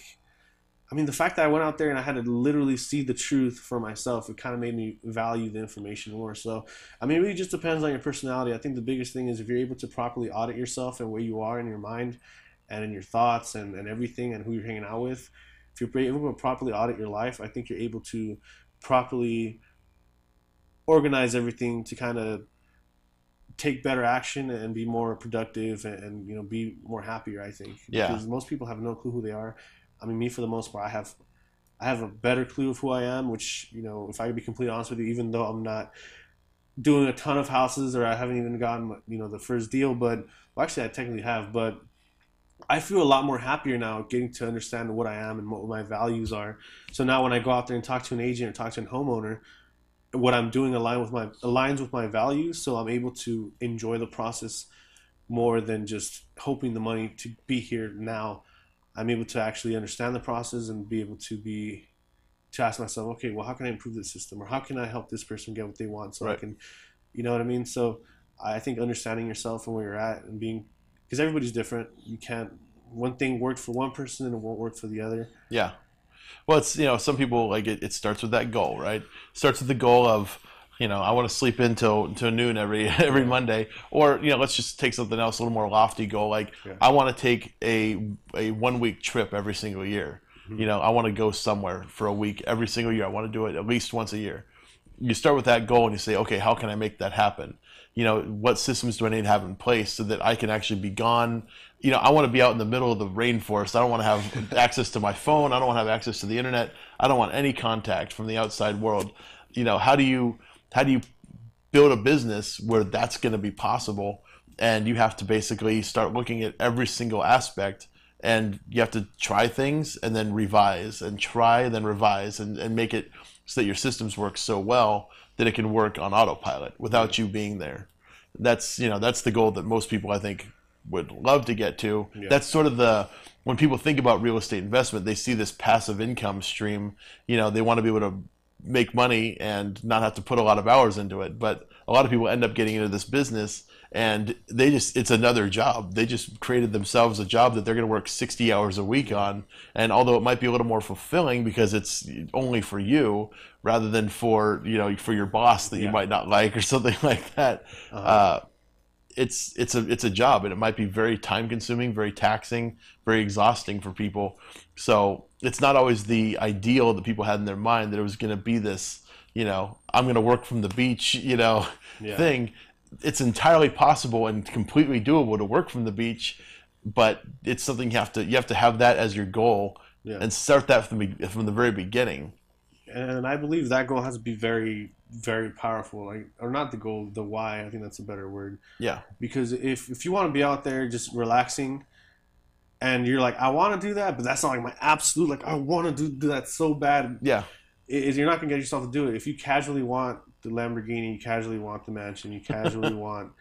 I mean, the fact that I went out there and I had to literally see the truth for myself, it kind of made me value the information more. So, I mean, it really just depends on your personality. I think the biggest thing is if you're able to properly audit yourself and where you are in your mind and in your thoughts and everything and who you're hanging out with, if you're able to properly audit your life, I think you're able to properly organize everything to kind of take better action and be more productive and be more happier, I think. Yeah. Because most people have no clue who they are. I mean, me, for the most part, I have a better clue of who I am, which, if I could be completely honest with you, even though I'm not doing a ton of houses, or I haven't even gotten, the first deal, but well, actually I technically have, but I feel a lot more happier now getting to understand what I am and what my values are. So now when I go out there and talk to an agent or talk to a homeowner, what I'm doing aligns with my values, so I'm able to enjoy the process more than just hoping the money to be here now. I'm able to actually understand the process and be able to ask myself, okay, well, how can I improve this system, or how can I help this person get what they want, so I can, you know what I mean? So I think understanding yourself and where you're at, and because everybody's different. You can't, one thing worked for one person and it won't work for the other. Yeah. Well, it's, some people, like, it starts with that goal, right? Starts with the goal of, I want to sleep until noon every Monday, or, let's just take something else, a little more lofty goal. Like, I want to take a 1 week trip every single year. I want to go somewhere for a week every single year. I want to do it at least once a year. You start with that goal and you say, okay, how can I make that happen? What systems do I need to have in place so that I can actually be gone? I want to be out in the middle of the rainforest. I don't want to have access to my phone. I don't want to have access to the internet. I don't want any contact from the outside world. How do you build a business where that's going to be possible? And you have to basically start looking at every single aspect, and you have to try things and then revise, and try and then revise, and make it so that your systems work so well that it can work on autopilot without you being there. That's the goal that most people, I think, would love to get to. Yeah. That's sort of when people think about real estate investment, they see this passive income stream. They want to be able to make money and not have to put a lot of hours into it. But a lot of people end up getting into this business, and it's another job. They just created themselves a job that they're going to work 60 hours a week on. And although it might be a little more fulfilling because it's only for you rather than for your boss that you might not like or something like that, it's a job, and it might be very time consuming, very taxing, very exhausting for people. So it's not always the ideal that people had in their mind, that it was going to be this, I'm going to work from the beach, thing. It's entirely possible and completely doable to work from the beach, but it's something you have to have that as your goal, and start that from the very beginning. And I believe that goal has to be very, very powerful. Or not the goal, the why. I think that's a better word. Yeah. Because if you want to be out there just relaxing, and you're like, I want to do that, but that's not like my absolute, I want to do that so bad. Yeah. You're not going to get yourself to do it. If you casually want the Lamborghini, you casually want the mansion, you casually want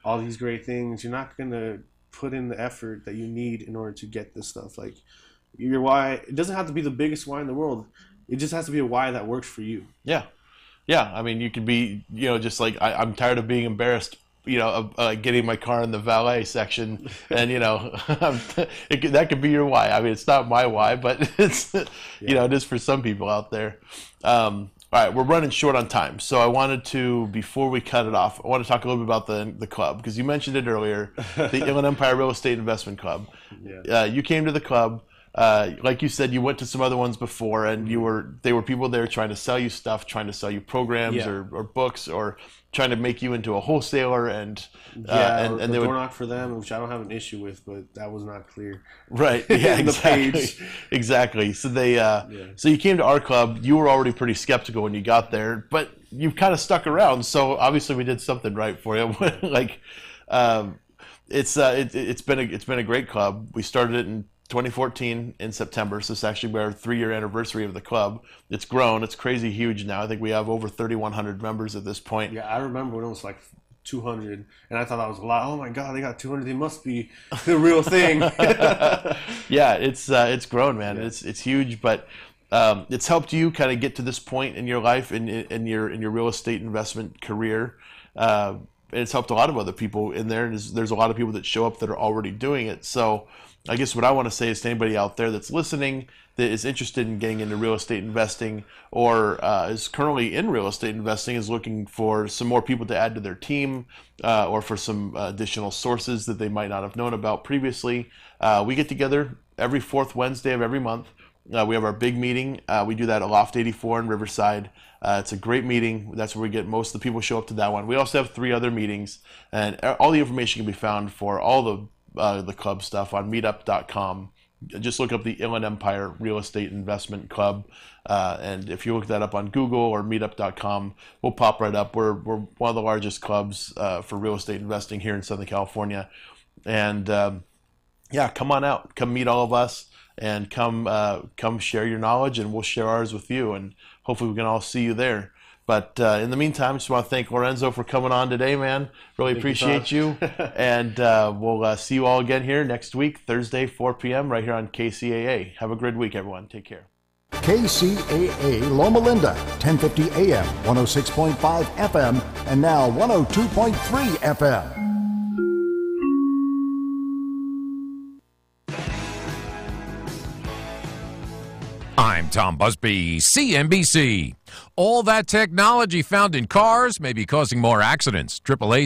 all these great things, you're not going to put in the effort that you need in order to get this stuff. Like, your why, it doesn't have to be the biggest why in the world. It just has to be a why that works for you. Yeah. Yeah. I mean, you could be, just like, I'm tired of being embarrassed, getting my car in the valet section, and, that could be your why. I mean, it's not my why, but it's, it is for some people out there. All right, we're running short on time. So I wanted to, before we cut it off, I want to talk a little bit about the club, because you mentioned it earlier, the Inland Empire Real Estate Investment Club. Yeah. You came to the club. Like you said, you went to some other ones before, and there were people there trying to sell you stuff, trying to sell you programs or books, or trying to make you into a wholesaler, and they would door knock for them, which I don't have an issue with, but that was not clear. Right. Yeah. in exactly. The page. Exactly. So so you came to our club. You were already pretty skeptical when you got there, but you've kind of stuck around. So obviously we did something right for you. It's been a great club. We started it in 2014 in September, so it's actually our 3-year anniversary of the club. It's grown. It's crazy huge now. I think we have over 3,100 members at this point. Yeah, I remember when it was like 200, and I thought that was a lot. Oh my God, they got 200. They must be the real thing. Yeah, it's grown, man. Yeah. It's huge, but it's helped you kind of get to this point in your life, in your real estate investment career. And it's helped a lot of other people in there, and there's a lot of people that show up that are already doing it. So I guess what I want to say is to anybody out there that's listening that is interested in getting into real estate investing, or is currently in real estate investing, is looking for some more people to add to their team, or for some additional sources that they might not have known about previously. We get together every 4th Wednesday of every month. We have our big meeting. We do that at Loft 84 in Riverside. It's a great meeting. That's where we get most of the people show up to that one. We also have 3 other meetings, and all the information can be found for all the club stuff on meetup.com. just look up the Inland Empire Real Estate Investment Club. And if you look that up on Google or meetup.com, we'll pop right up. We're one of the largest clubs for real estate investing here in Southern California. And yeah, come on out. Come meet all of us and come share your knowledge, and we'll share ours with you. And hopefully we can all see you there. But in the meantime, just want to thank Lorenzo for coming on today, man. Really appreciate you. And we'll see you all again here next week, Thursday, 4 p.m., right here on KCAA. Have a great week, everyone. Take care. KCAA Loma Linda, 1050 AM, 106.5 FM, and now 102.3 FM. I'm Tom Busby, CNBC. All that technology found in cars may be causing more accidents. AAA